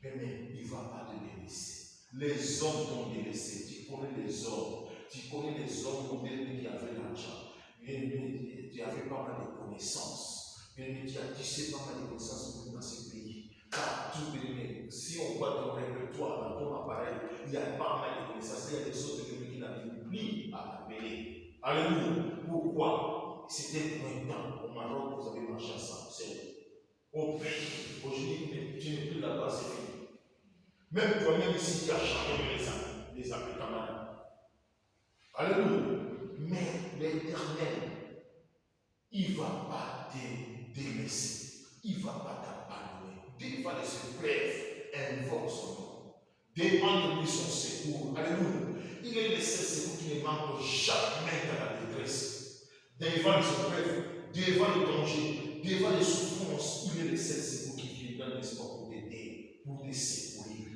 Mais il ne va pas te délaisser. Les hommes t'ont délaissé. Tu connais les hommes. Tu connais les hommes qui avaient l'argent. Tu avais pas mal de connaissances. Mais tu sais pas mal de connaissances dans ce pays. Partout, si on voit ton répertoire, dans ton appareil, il y a pas mal de connaissances. Il y a des choses qui n'arrivent plus à t'appeler. Alléluia. Pourquoi? C'était pour un temps. Au Maroc, vous avez marché ensemble. C'est au pays. Aujourd'hui, tu n'es plus là-bas, c'est fini. Même toi-même ici, tu as changé les camarades. Alléluia. Mais l'Éternel, il ne va pas te délaisser. Il ne va pas t'abandonner. Dès va se bref, invoque son nom. Demande-lui son secours. Alléluia. Il est le seul secours qui ne manque jamais dans la détresse. Devant les épreuves, devant les dangers, devant les souffrances, il est le seul secours qui vient dans l'espoir pour t'aider, pour te secourir.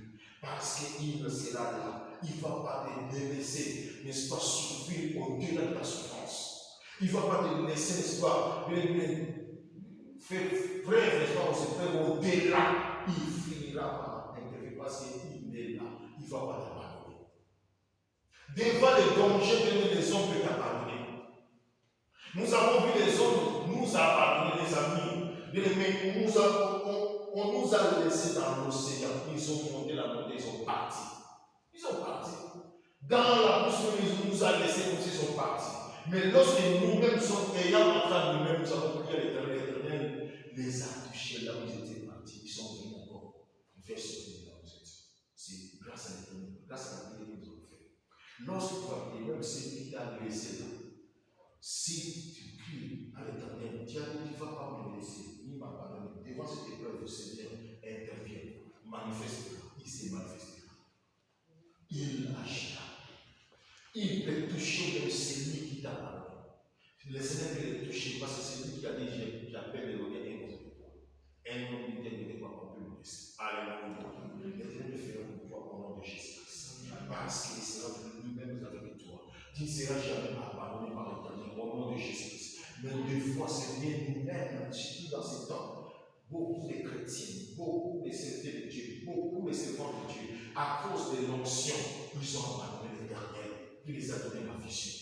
Parce qu'il sera là. Il ne va pas te délaisser, n'est-ce pas, souffrir au-delà de ta souffrance. Il ne va pas te laisser, n'est-ce pas, faire preuve, n'est-ce pas, on se preuve au-delà. Il finira par intervenir parce qu'il est là. Il ne va pas t'abandonner. Devant les dangers, les hommes peuvent t'abandonner. Nous avons vu les hommes nous abandonner, les amis. Mais on nous a laissés dans l'océan. Ils ont monté la montée, ils sont partis. Ils sont partis. Dans la bouche, ils nous a laissés comme s'ils sont partis. Mais lorsque nous-mêmes sommes ayant en train nous-mêmes, nous avons prié à l'Éternel, les a touchés là où ils étaient partis. Ils sont venus encore faire sortir là où ils étaient. C'est grâce à l'Éternel, grâce à la prière que nous avons fait. Lorsque tu vas prier, même celui qui t'a laissé là, si tu cries à l'Éternel, tu ne vas pas me laisser, il m'a pardonné. Devant cette épreuve, le Seigneur intervient, manifeste, il s'est manifesté. Il agira. Il peut toucher même celui qui t'a pardonné. Le Seigneur peut le toucher parce que c'est lui qui a dit j'appelle le donner un autre de toi. Un homme n'était pas qu'on peut le laisser. Alléluia. L'Éternel le fera pour toi au nom de Jésus-Christ. Parce qu'il sera lui-même avec toi. Tu ne seras jamais abandonné par l'Éternel au nom de Jésus-Christ. Mais des fois, c'est bien nous-mêmes, surtout dans ces temps, beaucoup de chrétiens, beaucoup de serviteurs de Dieu, beaucoup de servants de Dieu, à cause de l'onction, ils ont abandonné l'Éternel. Il les a donné la vision.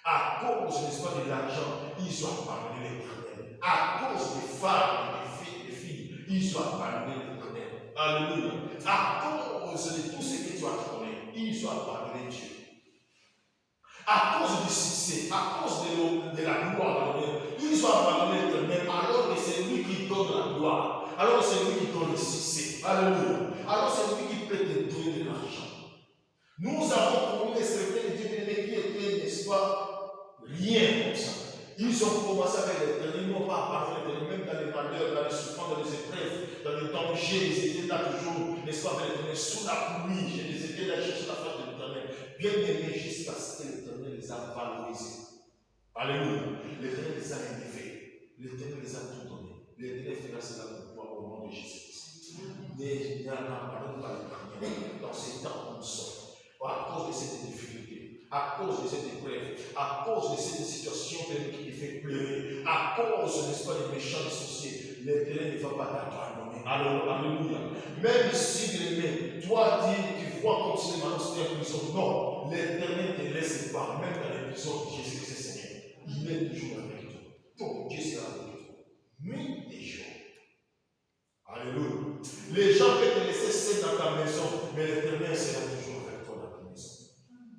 À cause, n'est-ce pas, de l'argent, ils ont abandonné l'Éternel. À cause des femmes, des filles, ils ont abandonné l'Éternel. Alléluia. À cause de tout ce que tu as donné, ils ont abandonné Dieu. À cause du succès, à cause de la gloire de l'honneur, ils ont abandonné l'Éternel alors que c'est lui qui donne la gloire. Alors c'est lui qui donne le succès. Alléluia. Alors c'est lui qui peut te donner de l'argent. Nous avons connu des serviteurs de Dieu bien-aimés qui étaient, n'est-ce pas, rien comme ça. Ils ont commencé avec l'Éternel, ils n'ont pas parlé de l'Éternel, même dans les malheurs, dans les souffrances, dans les épreuves, dans les dangers, ils étaient là toujours, n'est-ce pas, avec l'Éternel, sous la pluie, ils étaient là chercher la face de l'Éternel, bien-aimés jusqu'à ce que l'Éternel les a valorisés. Alléluia. L'Éternel les a élevés, l'Éternel les a tout donné. L'Éternel fera cela pour toi au nom de Jésus-Christ. Il n'y a pas de l'Éternel dans ces temps où nous sommes, à cause de cette difficulté, à cause de cette épreuve, à cause de cette situation qui te fait pleurer, à cause, n'est-ce pas, des méchants associés, l'Éternel ne va pas t'abandonner. Alléluia. Même si, bien-aimé, toi, tu vois comme si les malheurs étaient en prison, non, l'Éternel ne te laisse pas, même dans les prisons de Jésus-Christ Seigneur. Il est toujours avec toi. Donc, Dieu sera avec toi. Nuit et jour. Alléluia. Les gens peuvent te laisser seul dans ta maison, mais l'Éternel sera toujours avec toi dans ta maison.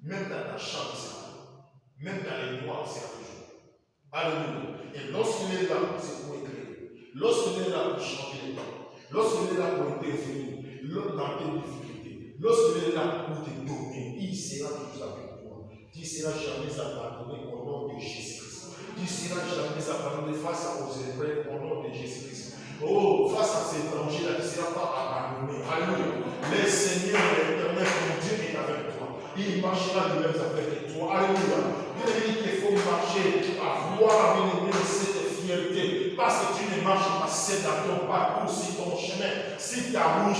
Même dans ta chambre, il sera là. Même dans les noirs, il sera toujours. Alléluia. Et lorsqu'il est là, c'est pour éclairer. Lorsqu'il est là pour changer les temps. Lorsqu'il est là pour intervenir. Dans tes difficultés. Lorsqu'il est là pour te donner, il sera toujours avec toi. Tu ne seras jamais abandonné au nom de Jésus-Christ. Tu ne seras jamais abandonné face aux épreuves au nom de Jésus-Christ. Oh, face à ces dangers-là, tu ne seras pas abandonné. Alléluia. Le Seigneur, l'Éternel, ton Dieu est avec toi. Il marchera lui-même avec toi. Alléluia. Bien-aimé, il faut marcher, avoir, bien-aimé, cette fierté. Parce que tu ne marches pas seul dans ton parcours, sur ton chemin. Si ta route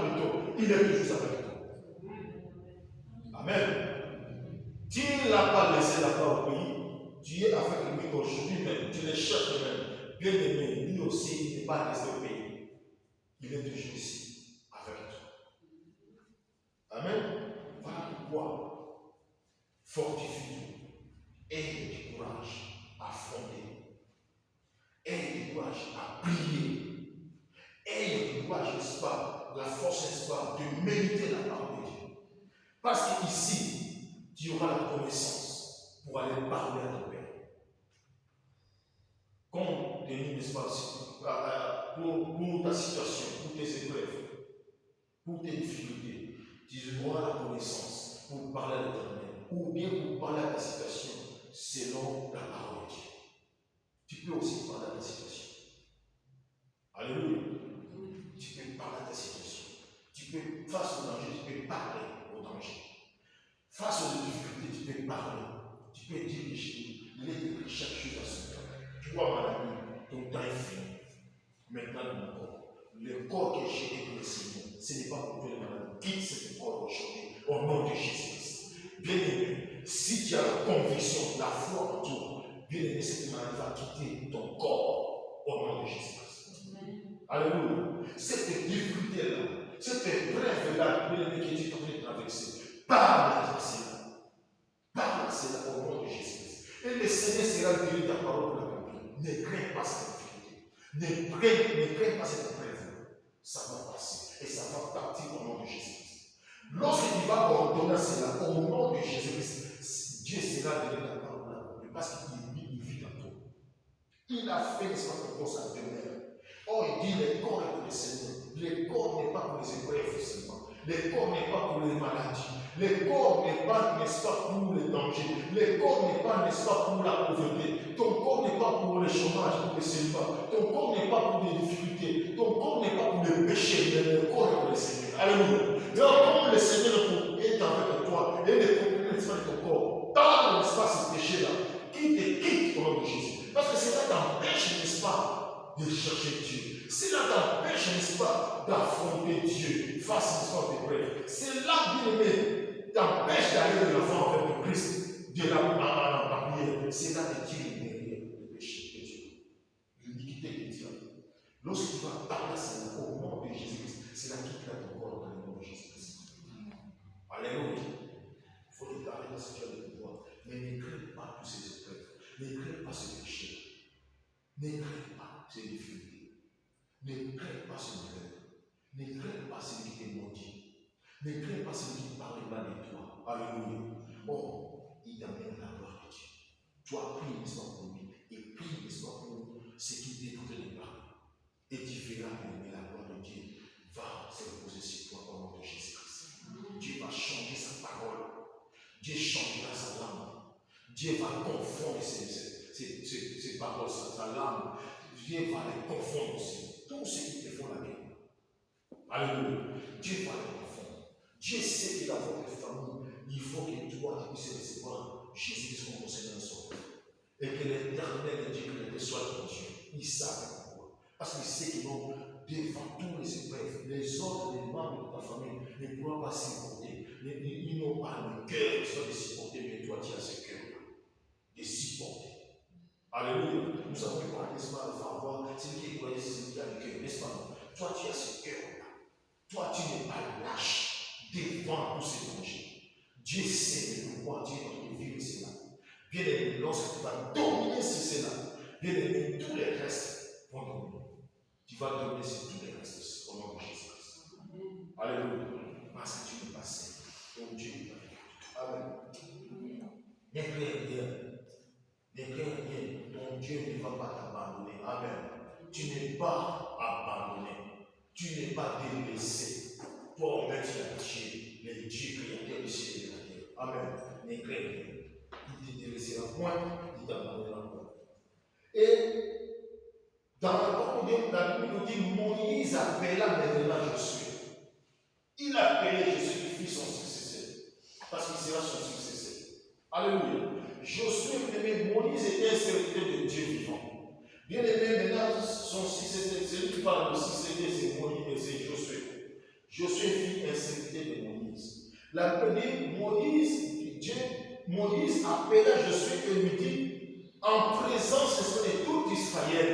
plutôt, il est toujours avec toi. Amen. Tu ne l'as pas laissé là-bas au pays. Tu es avec lui aujourd'hui même. Tu le cherches même. Bien-aimé, lui aussi, il n'est pas resté au pays. Il est toujours ici, avec toi. Amen. Voilà pourquoi, fortifie-toi. Aie du courage à affronter. Aie du courage à prier. Aie du courage, n'est-ce pas, la force, n'est-ce pas, de mériter la parole de Dieu. Parce qu'ici, tu auras la connaissance pour aller parler à ton Père. Quand Denis, n'est-ce pas, pour ta situation, pour tes épreuves, pour tes difficultés, tu auras la connaissance pour parler à l'Éternel, ou bien pour parler à ta situation selon la parole de Dieu. Tu peux aussi parler à ta situation. Alléluia. Tu peux parler à ta situation. Tu peux, face au danger, tu peux parler au danger. Face aux difficultés, tu peux parler. Tu peux dire que chaque chose à son temps. Toi, mon ami, ton temps est fini. Maintenant, mon corps. Le corps que j'ai été pour le Seigneur, ce n'est pas pour toi, les malades. Quitte ce corps aujourd'hui, au nom de Jésus-Christ. Bien-aimé, si tu as la conviction, la foi en toi, bien-aimé, cette maladie va quitter ton corps au nom de Jésus-Christ. Alléluia. Cette difficulté-là, cette épreuve-là, bien-aimé, qui est en train de traverser, parle à cela. Parle à cela au nom de Jésus-Christ. Et le Seigneur sera guéri ta parole pour l'accomplir. Ne crains pas cette difficulté. Ne crains pas cette épreuve. Ça va passer. Et ça va partir au nom de Jésus-Christ. Lorsque tu vas ordonner cela au nom de Jésus-Christ, Dieu sera guéri ta parole pour l'accomplir. Parce qu'il vit dans toi. Il a fait, n'est-ce pas, pour sa demeure. Oh, il dit, le corps est pour le Seigneur. Le corps n'est pas pour les épreuves seulement. Le corps n'est pas pour les maladies. Le corps n'est pas, n'est-ce pas, pour les dangers. Le corps n'est pas, n'est-ce pas, pour la pauvreté. Ton corps n'est pas pour le chômage, pour le célibat. Ton corps n'est pas pour les difficultés. Ton corps n'est pas pour le péché. Mais le corps est pour le Seigneur. Alléluia. Alors, comme le Seigneur est avec toi, et le problème, n'est-ce pas, de ton corps, dans l'espace de péché-là, qui te quitte au nom de Jésus. Parce que cela t'empêche, n'est-ce pas, de chercher Dieu. Cela t'empêche, n'est-ce pas, d'affronter Dieu face, n'est-ce pas, aux épreuves. Cela, bien aimé, t'empêche d'aller de l'avant avec le Christ, de la prière. Cela te tire derrière le péché de Dieu. L'iniquité de Dieu. Lorsque tu vas parler cela au nom de Jésus-Christ, cela quittera ton corps dans le nom de Jésus-Christ. Alléluia. Il faut te parler de ce que tu as de pouvoir. Mais ne crains pas toutes ces épreuves. Ne crains pas ce péché. Ne crains pas ces difficultés. Ne crains pas ce malheur. Ne crains pas celui qui te maudit. Ne crains pas celui qui parle mal de toi. Alléluia. Oh, il t'amène la gloire de Dieu. Toi, prie, n'est-ce pas, pour lui. Et prie, n'est-ce pas, pour ce qui t'est en train de parler. Et tu verras que la gloire de Dieu va se reposer sur toi au nom de Jésus-Christ. Dieu va changer Dieu changera sa langue. Dieu va confondre ses paroles, sa langue. Dieu va les confondre aussi. Tous ceux qui te font la guerre. Alléluia. Dieu va les confondre. Dieu sait que dans votre famille, il faut que toi tu puisses recevoir Jésus comme ton Seigneur et Sauveur. Et que l'Éternel Dieu que soit ton Dieu. Il savent pourquoi. Parce qu'il sait que non, devant tous les épreuves, les autres, les membres de ta famille ne pourront pas supporter. Ils n'ont pas le cœur de supporter, mais toi tu as ce cœur-là de supporter. Alléluia. Nous avons parlé, n'est-ce pas, de faire voir celui qui est croyant, c'est celui qui a le cœur, n'est-ce pas? Toi tu as ce cœur-là. Toi tu n'es pas lâche devant tous ces dangers. Dieu sait le pouvoir, Dieu va te vivre cela. Bien aimé, lorsque tu vas dominer sur cela, bien aimé, tous les restes vont dominer. Tu vas dominer sur tous les restes au nom de Jésus-Christ. Alléluia. Parce que tu n'es pas seul. Donc Dieu est avec toi. Amen. Ne crains rien. Ne crains rien. Ton Dieu ne va pas t'abandonner. Amen. Tu n'es pas abandonné. Tu n'es pas délaissé. Toi, tu as Dieu, le Dieu créateur du ciel et de la terre. Amen. Ne crains rien. Il te délaissera point, il t'abandonnera point. Et dans la parole de Dieu, la Bible nous dit Moïse appela maintenant Josué. Il a appelé Josué qui fut son successeur. Parce qu'il sera son successeur. Alléluia. Josué, bien-aimé, Moïse était un serviteur de Dieu vivant. Bien aimé, maintenant, son successeur, celui qui parle de successeur, c'est Moïse et c'est Josué. Josué fut un serviteur de Moïse. La première, Moïse appela Josué et lui dit, en présence de tout Israël,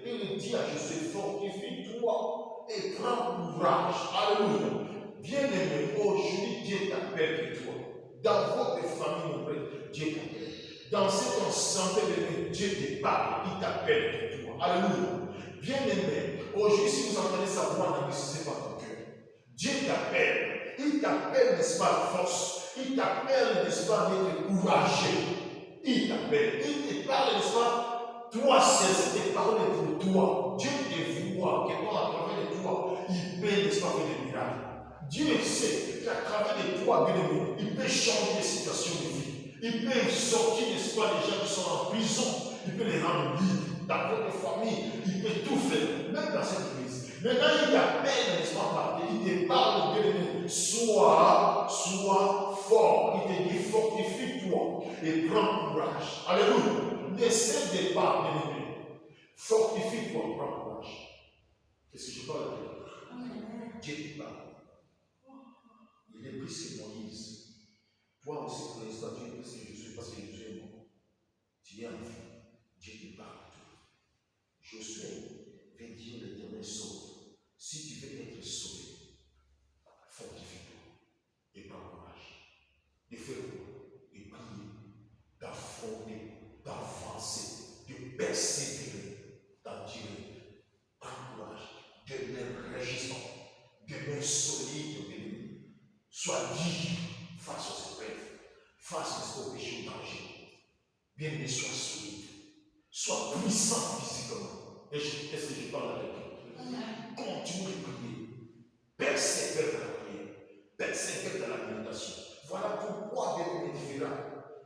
il lui dit à Josué, fortifie-toi et prends courage. Alléluia. Bien-aimé, aujourd'hui, Dieu t'appelle de toi. Dans votre famille, Dieu t'appelle. Dans cette ensemble, Dieu te parle, il t'appelle de toi. Alléluia. Bien-aimé, aujourd'hui, si vous entendez sa voix, n'investissez pas ton cœur. Dieu t'appelle. Il t'appelle, n'est-ce pas, force. Il t'appelle, n'est-ce pas, d'être courageux. Il t'appelle. Il te parle, n'est-ce pas, toi, c'est tes paroles pour toi. Dieu te voit, que toi, à travers de toi, il peut, n'est-ce pas, faire des miracles. Dieu sait qu'à travers de toi, bien aimé, il peut changer les situations de vie. Il peut sortir, n'est-ce pas, les gens qui sont en prison. Il peut les rendre libres. Dans votre famille, il peut tout faire, même dans cette crise. Maintenant, il t'appelle, n'est-ce pas, par Dieu. Il te parle, bien aimé. Sois fort. Il te dit, fortifie-toi et prends courage. Alléluia. Ne cède pas, bien aimé. Fortifie-toi, prends courage. Qu'est-ce que je parle de toi? Dieu te parle. Il est plus que Moïse. Toi aussi, pour l'instant, tu es plus que je suis, parce que Jésus est mort. Tu es enfant. Dieu te parle de toi. Josué veut dire l'Éternel sauve. Si tu veux être sauvé, fortifie-toi et prends courage. De faire quoi? De prier, d'affronter, d'avancer, de persévérer dans Dieu. Prends courage. Demeure résistant. Demeure solide, béni. Sois digne face aux épreuves, face aux péchés et aux dangers. Bien-aimé, sois solide. Sois puissant physiquement. Est-ce que je parle avec toi? Continue de prier. Persévère dans la prière. Persévère dans la méditation. Voilà pourquoi Dieu est différent.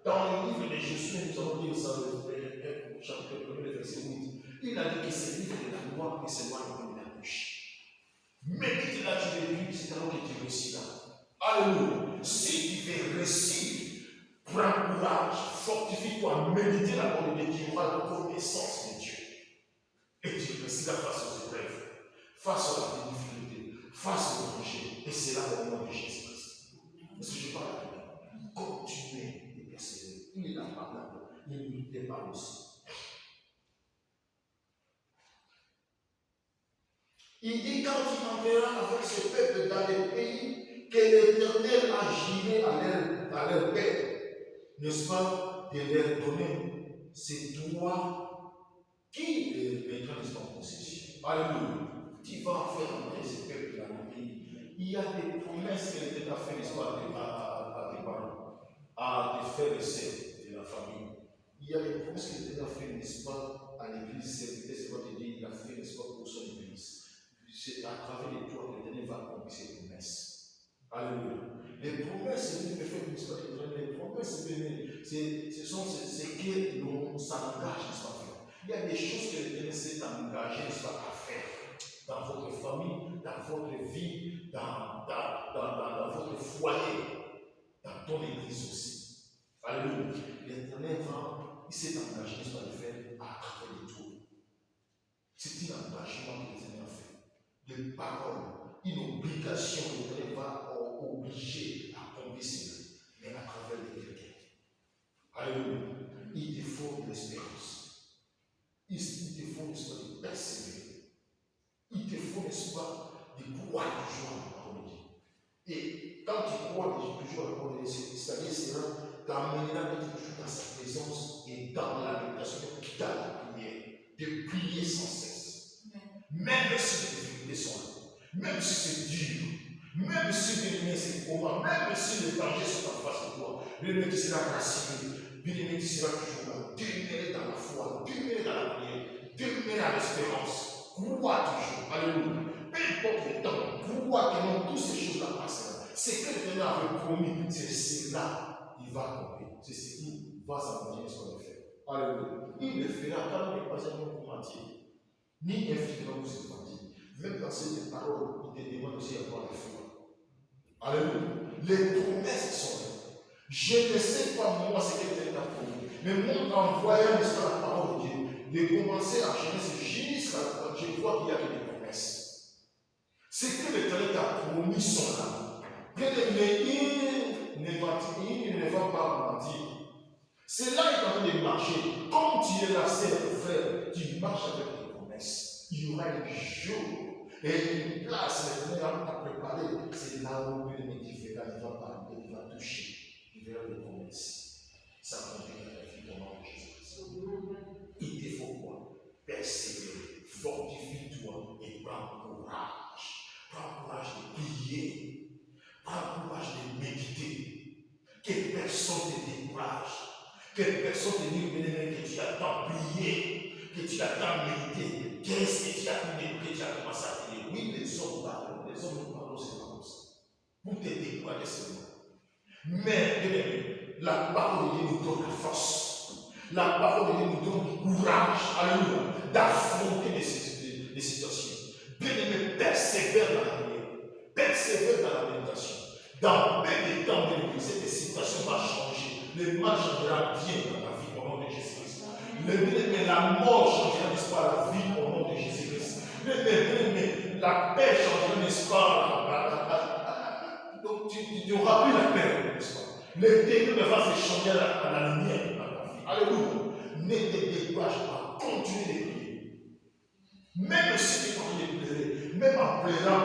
Dans le livre de Josué, nous avons dit ça, le chapitre 1, verset 8. Il a dit que c'est le livre de la loi et c'est moi le la bouche. Médite là, tu le lis, c'est alors que tu réussiras. Alléluia. Si tu veux réussir, prends courage, fortifie-toi, médite la parole de Dieu, tu auras la connaissance de Dieu. Et tu réussiras face aux épreuves, face à la difficulté, face au danger. Et c'est là au nom de Jésus-Christ. Est-ce que je parle à toi? Continuez de persévérer. Il est là par là. Il nous déparle aussi. Il dit quand tu entreras avec ce peuple dans les pays que l'Éternel a juré à leur père, n'est-ce pas, de leur donner, c'est toi qui les mettras en possession. Alléluia. Tu vas faire entrer ce peuple dans le pays. Il y a des promesses que l'Éternel a fait, n'est-ce pas, à tes parents, à tes frères et sœurs de la famille. Il y a des promesses que l'Éternel a fait, n'est-ce pas, à l'église. C'est pas te dire, il a fait, n'est-ce pas, pour son église. C'est à travers les toits que l'Éternel va accomplir ses promesses. Alléluia. Les promesses, c'est une Les promesses, ce sont ce que l'on s'engage, n'est-ce pas, faire. Il y a des choses que l'Éternel s'est engagé, n'est-ce pas, à faire dans votre famille, dans votre vie, dans votre foyer, dans ton église aussi. Alléluia. L'Éternel il s'est engagé, n'est-ce pas, de faire à travers les tours. C'est un engagement que l'Éternel a fait. De parole, une obligation que l'Éternel va obliger à accomplir cela, mais à travers les quelqu'un. Alléluia. Il te faut de l'espérance. Il te faut, n'est-ce pas, de persévérer. Il te faut, n'est-ce pas, de croire toujours à la parole de Dieu. Et quand tu crois toujours à la parole de Dieu, c'est-à-dire cela t'amènera toujours dans sa présence et dans la méditation, dans la prière, de prier sans cesse. Même si les difficultés sont là, même si c'est dur, même si l'ennemi c'est comment, même si les dangers sont en face de toi, l'ennemi sera rassuré, l'ennemi sera toujours là, demeurer dans la foi, demeurer dans la prière, demeurer à l'espérance, crois toujours, alléluia. Peu importe le temps, crois que non, toutes ces choses-là passeront. C'est que l'Éternel avait promis, c'est cela, il va accomplir. C'est ce qu'il va s'engager sur le faire. Alléluia. Il le fera car il n'est pas un homme pour mentir, ni un fils de l'homme pour se mentir. Même dans ces paroles, il te demande aussi d'avoir la foi. Alléluia. Les promesses sont là. Je ne sais pas moi ce que l'Éternel a promis, mais moi, en voyant l'histoire de la parole de Dieu, de commencer à Genèse jusqu'à la fin, je vois qu'il y a que des promesses. Ce que l'Éternel a promis sont là. Mais il ne va pas mentir. C'est là qu'il est en train de marcher. Comme tu es là, c'est frère, tu marches avec des promesses. Il y aura un jour et une place, l'Éternel a préparé. C'est là où l'ennemi verra, il va parler, il va toucher. Il verra les promesses. Ça conduit à la vie au nom de Jésus-Christ. Il te faut quoi? Persévérer, fortifie-toi et prends courage. Prends courage de prier. Prends courage de méditer. Que personne ne te décourage. Que personne ne dise que tu as tant prié, que tu as tant médité. Qu'est-ce que tu as pu que tu as commencé à prier? Oui, les hommes parlent, nous parlons, c'est pas comme ça. Pour te décourager seulement. Mais, la parole de Dieu nous donne la force. La parole de Dieu nous donne le courage, alléluia, d'affronter les situations. Bien-aimé, persévère dans la prière, persévère dans la méditation. Dans peu de temps, cette situation va changer. Le mal changera bien dans la vie au nom de Jésus-Christ. Mais la mort changera, n'est-ce pas, la vie au nom de Jésus-Christ. Mais la paix changera, n'est-ce pas. Donc tu n'auras plus la paix, n'est-ce pas. Le ténèbres va se changer à la lumière dans ta vie. Alléluia. Ne te décourage pas. Continue de prier. Même si tu es en train de pleurer, même en pleurant,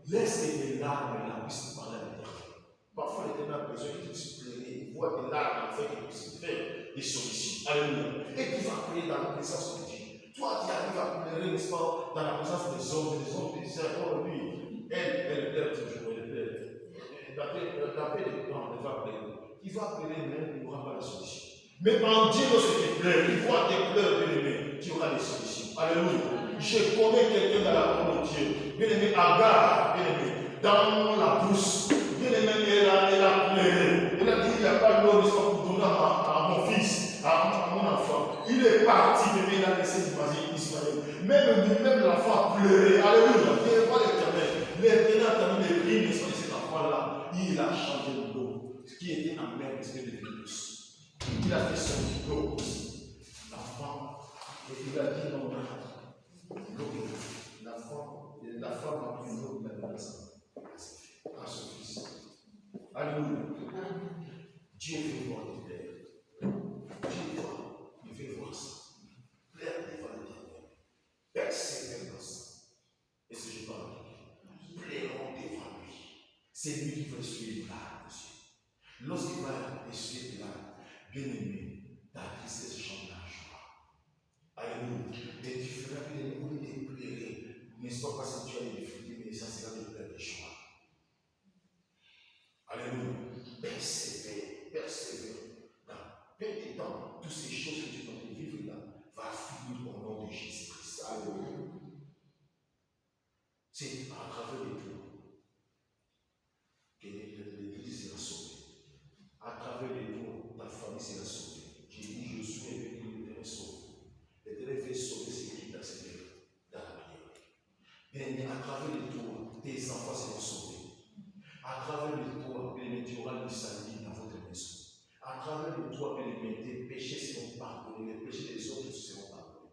laisse les larmes et la puisse parler à l'Éternel. Parfois, l'Éternel a besoin que tu puisses pleurer, voir des larmes afin qu'il puisse faire des solutions. Alléluia. Et tu vas prier dans la présence de Dieu. Toi, tu arrives à pleurer, n'est-ce pas, dans la présence des hommes te disent, oh lui, elle pleure toujours, elle pleure. D'après les temps, elle va pleurer. Il va pleurer, mais il n'y aura pas de solution. Mais en Dieu, lorsque tu pleures, il voit tes pleurs, bien-aimé, tu auras des solutions. Alléluia. Je connais quelqu'un dans la parole de Dieu. Bien-aimé, Agar, bien-aimé, dans la brousse, bien-aimé, elle a pleuré. Elle a dit, il n'y a pas d'eau pour donner à mon fils, à mon enfant. Il est parti, bien-aimé, il a laissé Ismaël. Même l'enfant a pleuré. Alléluia. Il n'y a pas l'Éternel. L'Éternel a mis les primes de cet enfant-là. Il a changé l'eau. Ce qui était en mer, c'était de virus. Il a fait son l'eau. L'enfant, et il a dit non, l'eau, la femme a pris l'eau, il a donné à son fils. Alléluia. Dieu veut voir les plaies. Il veut voir ça. Plaire devant l'Éternel. Persévère dans ça. Et ce que je parle, plairont devant lui. C'est lui qui va essuyer les larmes, monsieur. Lorsqu'il va essuyer les larmes, bien-aimé, ta tristesse change en joie. Alléluia. Et tu feras que les mots de pleurer, n'est-ce pas parce que tu as des difficultés, mais ça sera de pleurer de joie. Alléluia. Persévère, persévère. Dans peu de temps, toutes ces choses que tu es en train de vivre là, va finir au nom de Jésus-Christ. Alléluia. C'est à travers les tours que l'Église sera sauvée. bien-aimé, à travers les tours, tes enfants seront sauvés. À travers les toits, bien-aimé, tu auras le salut dans votre maison. À travers les toits, bien-aimé, tes péchés seront pardonnés, les péchés des autres seront pardonnés.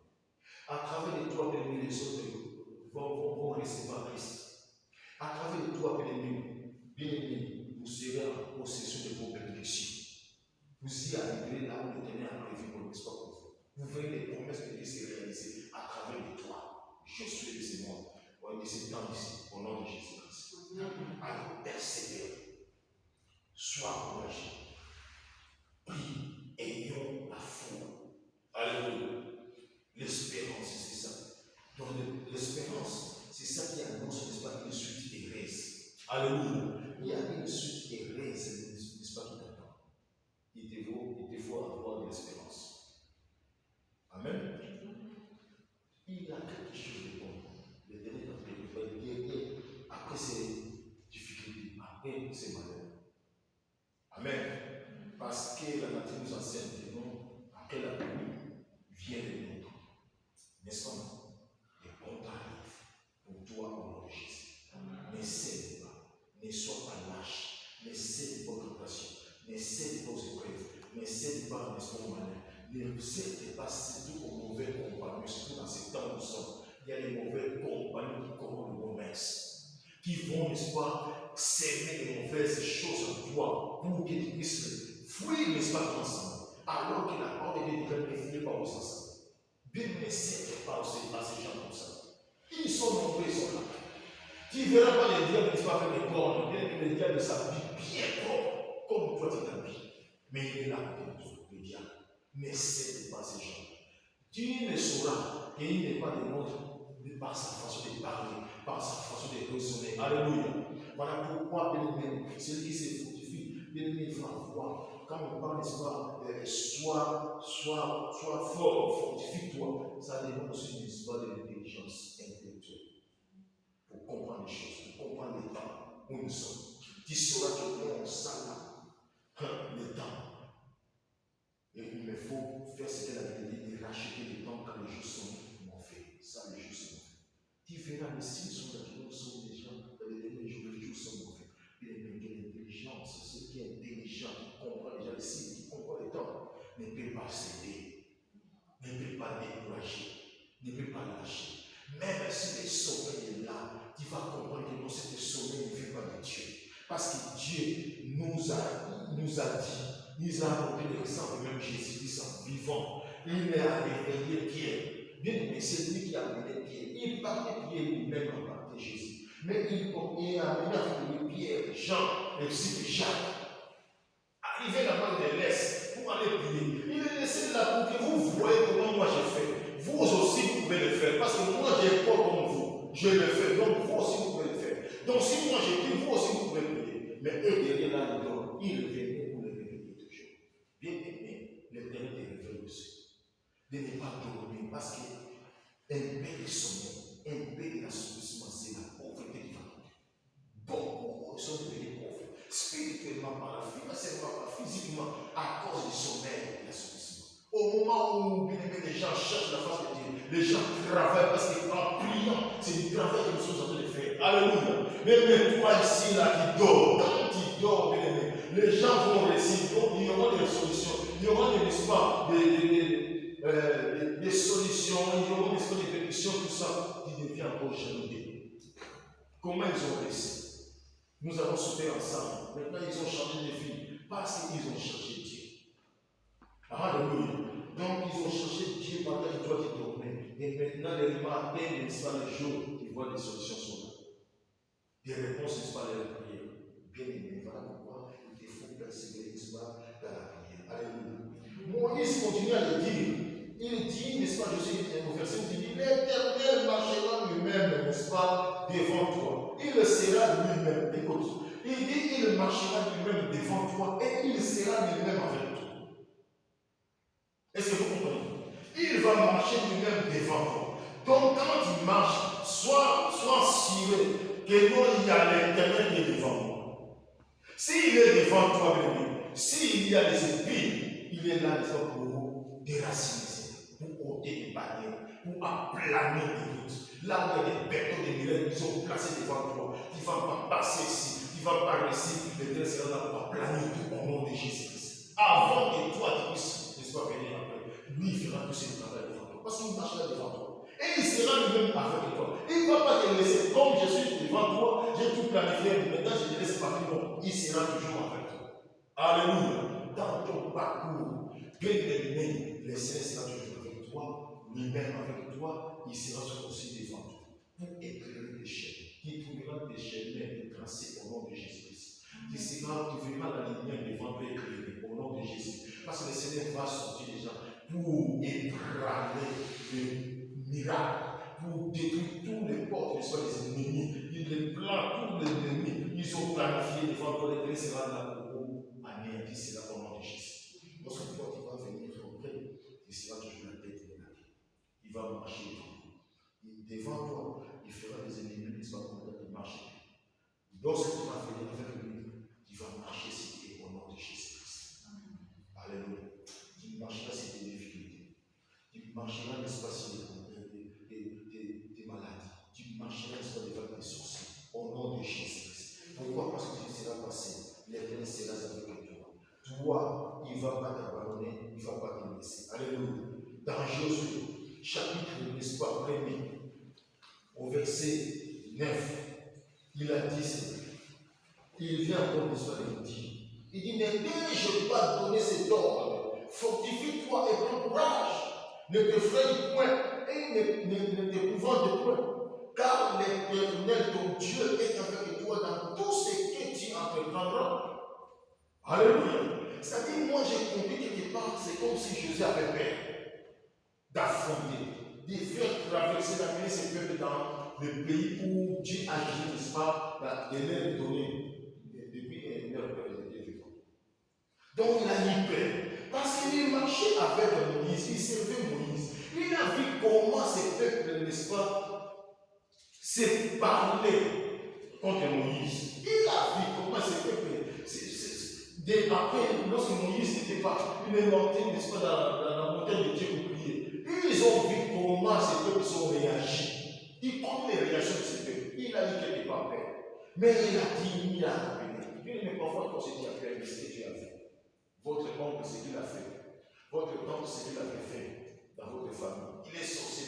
À travers les toits, bien-aimé, les autres vont recevoir Christ. À travers les toits, bien-aimé, vous serez en possession de vos bénédictions. Vous y arriverez là où l'Éternel a prévu pour n'est-ce pas pour vous. Vous verrez les promesses de Dieu se réaliser à travers les toits. Je suis ces mois. On dit c'est temps ici, au nom de Jésus-Christ. Alors, persévère. Sois courageux. Prie. Ayons la foi. Alléluia. L'espérance, c'est ça. Donc, l'espérance, c'est ça qui annonce, n'est-ce pas, une suite heureuse. Alléluia. Il y a une suite heureuse, n'est-ce pas, qui t'attend. Il te faut avoir de l'espérance. Amen. Il y a quelque chose de bon. Le dernier temps, après ces difficultés, après ces malheurs. Amen. Parce que la nature nous enseigne que non, après la pluie, vient le nôtre. N'est-ce pas? Les bons temps arrivent pour toi au nom de Jésus. Ne cède pas, ne sois pas lâche, ne cède pas aux tentations, ne cède pas aux épreuves, ne cède pas à l'esprit malin, ne cède pas surtout aux mauvais compagnons, surtout dans ces temps où nous sommes. Il y a les mauvais compagnons qui corrompent le bon messe, qui vont, n'est-ce pas, s'aimer les mauvaises choses en toi pour que tu puisses fuir, n'est-ce pas, ensemble, alors que la parole de Dieu ne finit pas aux ensemble. Dieu ne cède pas à ces gens comme ça. Ils sont nombreux, ils sont là. Tu ne verras pas les diables qui sont avec les cornes, les diables s'habillent bien propre, comme toi tu t'habilles. Mais il est là pour toi, le diable. Ne cède pas à ces gens. Tu ne sauras qu'il n'est pas des nôtres par sa façon de parler, par sa façon de raisonner. Alléluia. Voilà pourquoi, bien-aimé, celui qui se fortifie, bien-aimé, il faut avoir. Quand on parle, n'est-ce pas, sois fort, fortifie-toi. Ça demande aussi, n'est-ce pas, de l'intelligence intellectuelle. Pour comprendre les choses, pour comprendre les temps où nous sommes. Tu sauras que on sent là, le temps. Et il me faut faire ce qu'elle a dit, et racheter le temps quand les jours sont mauvais. Ça, les jours sont mauvais. Tu verras, mais s'ils sont là, nous sommes des gens, dans les derniers jours, les jours sont mauvais. Bien aimé, quelle intelligence, ce qui est intelligent, qui comprend déjà les signes, qui comprend les temps, ne peut pas céder, ne peut pas décourager, ne peut pas lâcher. Même si le sommeil est là, tu vas comprendre que non, ce sommeil ne vient pas de Dieu. Parce que Dieu nous a dit, nous a rempli le sang de même Jésus-Christ en vivant. Il a réveillé Pierre. Bien aimé, c'est lui qui a amené Pierre. Il partait Pierre lui-même en partant Jésus. Mais il a amené Pierre, Jean, et aussi Jacques. Arrivé là-bas, il les laisse pour aller prier. Il les laisse là pour que vous voyez comment moi j'ai fait. Vous aussi, vous pouvez le faire. Parce que moi, j'ai pas comme vous. Je le fais. Donc, vous aussi, vous pouvez le faire. Donc, si moi j'ai dit, vous aussi, vous pouvez prier. Mais eux, derrière là, ils reviennent pour le réveiller toujours. Bien aimé, l'Éternel te réveille aussi. De ne pas dormir. Parce qu'un peu de sommeil, un peu de l'assouplissement, c'est la pauvreté qui va tomber. Beaucoup ils sont devenus pauvres. Spirituellement parlant, financièrement parlant, physiquement, à cause du sommeil et de l'assouplissement. Au moment où bien aimé, les gens cherchent la face de Dieu, les gens travaillent parce qu'en priant, c'est du travail que nous sommes en train de faire. Alléluia. Même toi ici, là, qui dors, quand tu dors, bien aimé, les gens vont réussir. Donc, il y aura des solutions. Il y aura des espoirs, des solutions, il y aura des espoirs, des bénédictions, tout ça, qui devient encore jaloux. Comment ils ont réussi? Nous avons souffert ensemble. Maintenant, ils ont changé de vie parce qu'ils ont cherché Dieu. Alléluia. Donc, ils ont cherché Dieu pendant que toi tu dormais. Et maintenant, les matins, n'est-ce pas, les jours, ils voient des solutions sont là. Des réponses, n'est-ce pas, à la prière. Bien aimé, voilà pourquoi il faut persévérer, n'est-ce pas, dans la prière. Alléluia. Moïse continue à le dire. Il dit, n'est-ce pas, je suis au verset où il dit, l'Éternel marchera lui-même, n'est-ce pas, devant toi. Il sera lui-même, écoute. Il dit, il marchera lui-même devant toi et il sera lui-même avec toi. Est-ce que vous comprenez? Il va marcher lui-même devant toi. Donc, quand il marche, sois assuré que non, il y a l'Éternel qui est devant moi. S'il est devant toi, bébé, s'il y a des épines, il est là pour déraciner, pour ôter des barrières, pour aplaner les routes. Là où il y a des bétons, des mirettes, l'éternel, ils ont placé devant toi. Tu ne vas pas passer ici, tu ne vas pas ici. L'éternel sera là pour planer tout au nom de Jésus-Christ. Avant que toi tu puisses, n'est-ce pas, venir après, lui il fera tout ce travail devant toi. Parce qu'il marchera devant toi. Et il sera lui-même avec toi. Il ne va pas te laisser. Comme je suis devant toi, j'ai tout planifié. Maintenant, je te laisse partir. Non, il sera toujours avec toi. Alléluia. Dans ton parcours, bien aimé, le Seigneur sera toujours avec toi. Lui-même avec toi, il sera aussi devant toi. Pour éclairer tes chemins. Qui trouvera tes chemins tracés au nom de Jésus-Christ. Tu verras la lumière devant toi éclairée au nom de Jésus. Parce que le Seigneur va sortir déjà pour ébramer les miracles, pour détruire tous les portes, soit les ennemis, les plans, tous les ennemis, ils ont planifié devant toi, l'éternel sera là pour anéantir cela au nom de Jésus. Lorsque toi tu vas venir auprès, il sera toujours la tête de la vie. Il va marcher devant toi, il fera des ennemis, il va commencer à marcher. Lorsque tu vas venir avec lui, tu vas marcher sur tes au nom de Jésus-Christ. Alléluia. Tu marcheras sur tes difficultés. Tu marcheras l'espace des maladies. Tu marcheras l'espace des sourcils. Au nom de Jésus-Christ. Pourquoi? Parce que tu seras passé. L'éternel sera avec toi. Toi, il ne va pas t'abandonner, il ne va pas te laisser. Alléluia. Dans Josué, chapitre, n'est-ce pas, 1er, au verset 9, il a dit cela. Il vient encore l'histoire de dire. Il dit, mais n'ai-je pas donné cet ordre? Fortifie-toi et prends courage. Ne te fraye point et ne t'épouvante point. Car l'Éternel, ton Dieu, est avec toi dans tout ce que tu entreprendras. Alléluia. C'est-à-dire, moi j'ai compris quelque part, c'est comme si Jésus avait peur d'affronter, de faire traverser la mer, ce peuple dans le pays où Dieu agit, n'est-ce pas, de leur donner depuis leur père était vivant. Donc il a eu peur. Parce qu'il marchait avec Moïse, il servait Moïse. Il a vu comment ce peuple, n'est-ce pas, s'est parlé contre Moïse. Il a vu comment ce peuple, après, lorsque Moïse n'était pas, il est monté, n'est-ce pas, dans la montagne de Dieu pour prier. Ils ont vu comment ces peuples ont réagi. Il connaît les réactions de ces peuples. Il a eu quelque part peur. Mais il a dit, il a rappelé. Il n'est pas fort pour ce qu'il a fait, mais ce que tu as fait. Votre oncle, ce qu'il a fait. Votre tante, ce qu'il avait fait dans votre famille. Il est sorcier,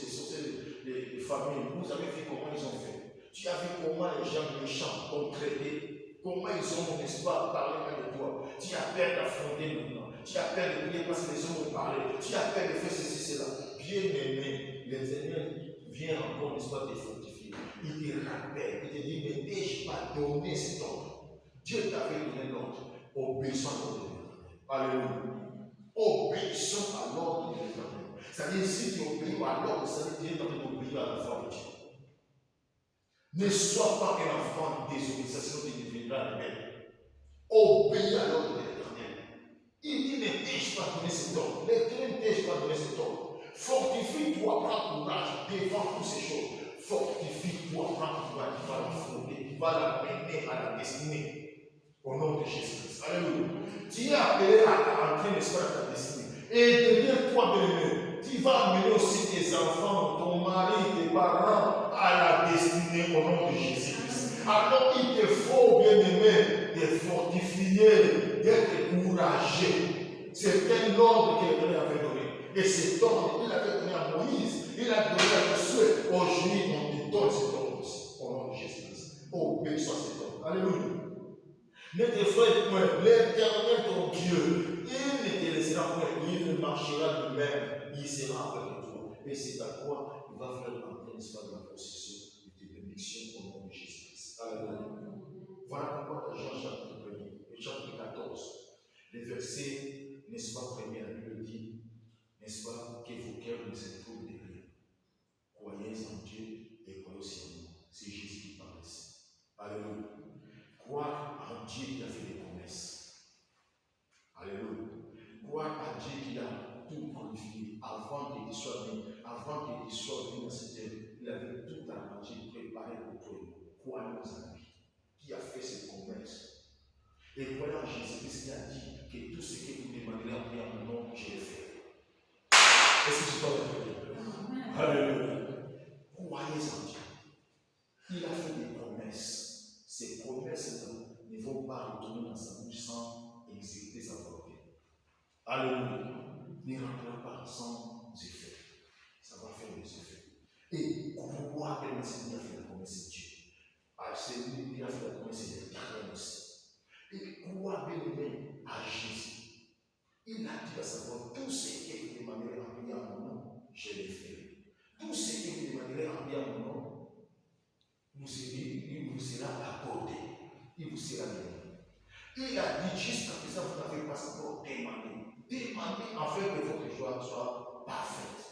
les familles. Vous avez vu comment ils ont fait. Tu as vu comment les gens méchants ont traité. Comment ils ont, n'est-ce pas, parlé de toi. Tu as peur d'affronter maintenant. Tu as peur de prier parce que les hommes ont parlé. Tu as peur de faire ceci, cela. Bien aimé, l'Éternel vient encore, n'est-ce pas, te fortifier. Il te rappelle, il te dit, mais n'ai-je pas donné cet ordre? Dieu t'avait donné l'ordre. Obéissant à l'ordre de l'Éternel. Alléluia. Obéissant à l'ordre de l'Éternel. C'est-à-dire, si tu obéis à l'ordre, ça veut dire que tu es en train d'obéir à la foi de Dieu. Ne sois pas un enfant désobéissant, sinon tu deviendras rebelle. Obéis à l'ordre de l'Éternel. Il dit, ne t'ai-je pas donné cet ordre? L'Éternel ne t'ai-je pas donné cet ordre? Fortifie-toi, prends courage devant toutes ces choses. Fortifie-toi, prends courage, tu vas l'affronter, tu vas l'amener à la destinée. Au nom de Jésus-Christ. Alléluia. Tu es appelé à entrer, n'est-ce pas, à ta destinée. Et derrière toi, bien-aimé, tu vas amener aussi tes enfants, ton mari, tes parents à la destinée au nom de Jésus-Christ. Alors il te faut, bien-aimé, te fortifier, d'être courageux. C'est un ordre que l'Éternel avait donné. Et cet ordre, il l'avait donné à Moïse, il l'a donné à Josué. Aujourd'hui, on te donne cet ordre aussi, au nom de Jésus-Christ. Obéissons à cet ordre. Alléluia. Ne te fraye point, l'Éternel ton Dieu, il ne te laissera point, il marchera lui-même, il sera avec toi. Et c'est à quoi il va faire entrer, n'est-ce pas, de la possession de tes bénédictions au nom de Jésus-Christ. Alléluia. Voilà pourquoi dans Jean chapitre 1, chapitre 14, les versets, n'est-ce pas, premier, la Bible dit, n'est-ce pas, que vos cœurs ne se trouvent de rien. Croyez en Dieu et croyez aussi en moi. C'est Jésus qui parle ici. Alléluia. Croire en Dieu qui a fait des promesses. Alléluia. Croire en Dieu qui a tout planifié avant que tu sois né, avant que tu sois venu dans cette terre. Il avait tout arrangé, préparé pour toi. Croyez en lui qui a fait ses promesses. Et croyez en Jésus-Christ qui a dit que tout ce que vous demanderez en priant en mon nom, je le ferai. Est-ce que tu parles de Dieu? Alléluia. Croyez en Dieu. Il a Alléluia. Ne rentrera pas sans effet. Ça va faire des effets. Et croire que le Seigneur a fait la promesse de Dieu. C'est lui qui a fait la promesse de Dieu aussi. Et croire bien aimé à Jésus. Il a dit à sa voix, tout ce qui est demandé à prier à mon nom, je l'ai fait. Tout ce qui est demandé à prier à mon nom, il vous sera accordé. Il vous sera donné. Il a dit jusqu'à présent, vous n'avez pas encore demandé. Demandez afin que votre joie soit parfaite.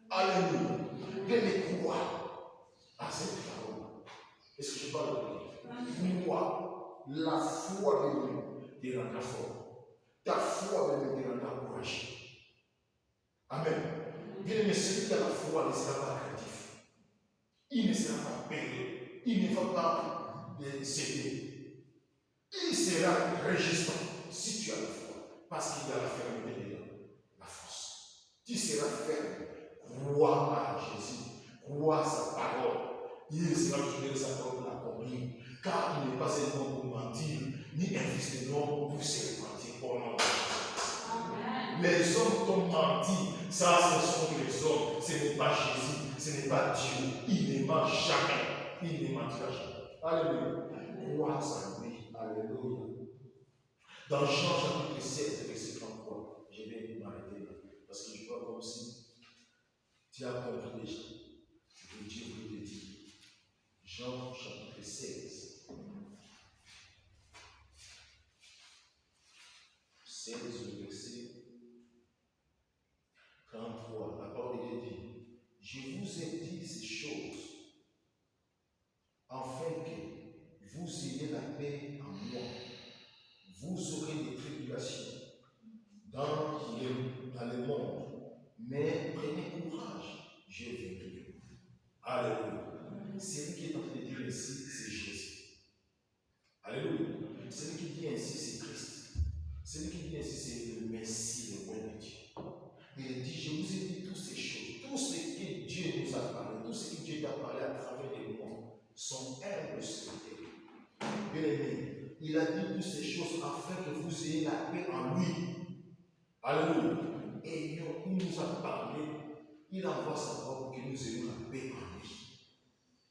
Alléluia. Venez croire à cette parole. Est-ce que je parle de lui? Croire. La foi de lui te rendra fort. Ta foi de lui te rendra courageux. Amen. Bien aimé, celui qui a la foi ne sera pas craintif. Il ne sera pas payé. Il ne va pas céder. Il sera résistant si tu as la foi. Parce qu'il y a la fermeté dedans. La force. Tu seras ferme. Crois à Jésus. Crois à sa parole. Il sera toujours sa parole pour l'accomplir. Car il n'est pas un homme pour mentir, ni un fils de l'homme pour se repentir. Oh non. Les hommes t'ont menti. Ça, ce sont les hommes. Ce n'est pas Jésus. Ce n'est pas Dieu. Il ne ment jamais. Il ne mentira jamais. Alléluia. Crois en lui. Alléluia. Dans Jean chapitre 7, verset 33, je vais m'arrêter là. Parce que je crois comme si tu as compris déjà ce que Dieu voulait te dire. Jean chapitre 16. 16, le verset 33. La parole de Dieu dit, je vous ai dit ces choses afin que vous ayez la paix en moi. Vous aurez des tribulations dans le monde, mais prenez courage, j'ai vaincu. Alléluia. Celui qui est en train de dire ainsi, c'est Jésus. Alléluia. Celui qui dit ainsi, c'est Christ. Celui qui dit ainsi, c'est le Messie, le roi de Dieu. Il dit, je vous ai dit toutes ces choses, tout ce que Dieu nous a parlé, tout ce que Dieu a parlé à travers les mots, sont humbles sur la terre. Bien aimé, il a dit toutes ces choses afin que vous ayez la paix en lui. Alléluia. Et il nous a parlé, il envoie sa voix pour que nous ayons la paix en lui.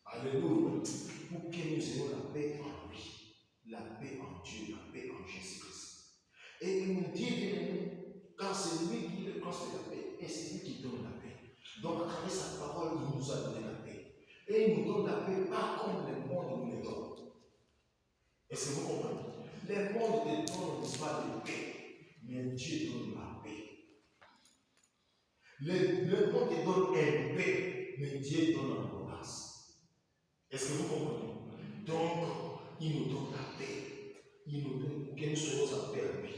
Alléluia. Pour que nous ayons la paix en lui. La paix en Dieu, la paix en Jésus-Christ. Et il nous dit, bien aimé, quand c'est lui qui est le prince de la paix, et c'est lui qui donne la paix. Donc, à travers sa parole, il nous a donné la paix. Et il nous donne la paix, pas comme le monde nous le donne. Est-ce que vous comprenez? Les mondes ne donnent pas de paix, mais Dieu donne la paix. Le monde te donne une paix, mais Dieu donne l'abondance. Est-ce que vous comprenez? Donc, il nous donne la paix. Il nous donne que nous soyons en paix à lui.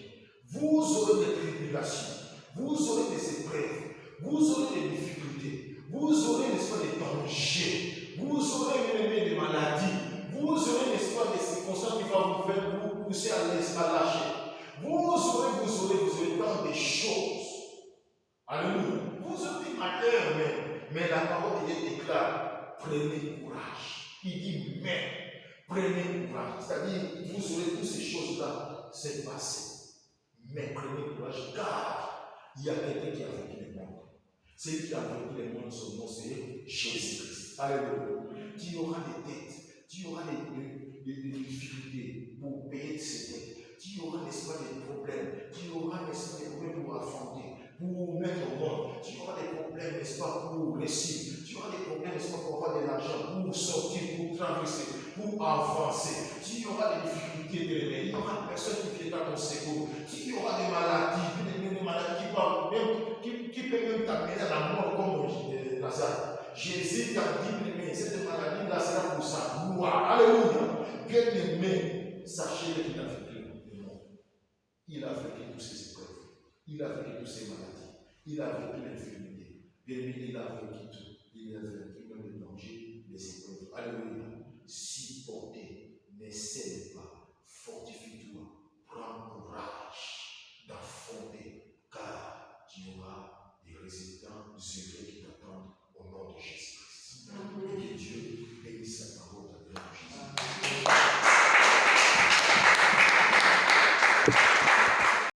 Vous aurez des tribulations, vous aurez des épreuves, vous aurez des difficultés, vous aurez, n'est-ce pas, des dangers, vous aurez des maladies, vous aurez, n'est-ce pas, des circonstances qui vont vous faire vous pousser à lâcher. Vous aurez tant de choses. Alléluia. Vous aurez des malheurs, mais la parole de Dieu déclare, prenez courage. Il dit, mais prenez courage. C'est-à-dire, vous aurez toutes ces choses-là, c'est passé. Mais prenez courage, car il y a quelqu'un qui a vaincu le monde. Celui qui a vaincu le monde, son nom, c'est Jésus-Christ. Alléluia. Tu auras des dettes, tu auras des difficultés pour payer ces dettes. Tu auras, n'est-ce pas, des problèmes. Tu auras, n'est-ce pas, des problèmes pour affronter, pour mettre au monde. Tu auras des problèmes, n'est-ce pas, pour réussir. Tu auras des problèmes, n'est-ce pas, pour avoir de l'argent, pour sortir, pour traverser, pour avancer. Tu auras des difficultés de réveil. Il y aura personne qui viendra à ton secours. Tu auras des maladies qui peuvent même t'amener à la mort comme Lazare. Jésus t'a dit, mais cette maladie-là sera pour sa gloire. Alléluia. Bien aimé, sachez qu'il a vaincu le monde. Il a vaincu toutes ces épreuves. Il a vaincu toutes ces maladies. Il a vaincu l'infirmité. Bien aimé, il a vaincu tout. Il a vaincu même les dangers, les épreuves. Alléluia. Supportez, ne cède pas, fortifie-toi, prends courage d'affronter, car tu auras des résultats heureux.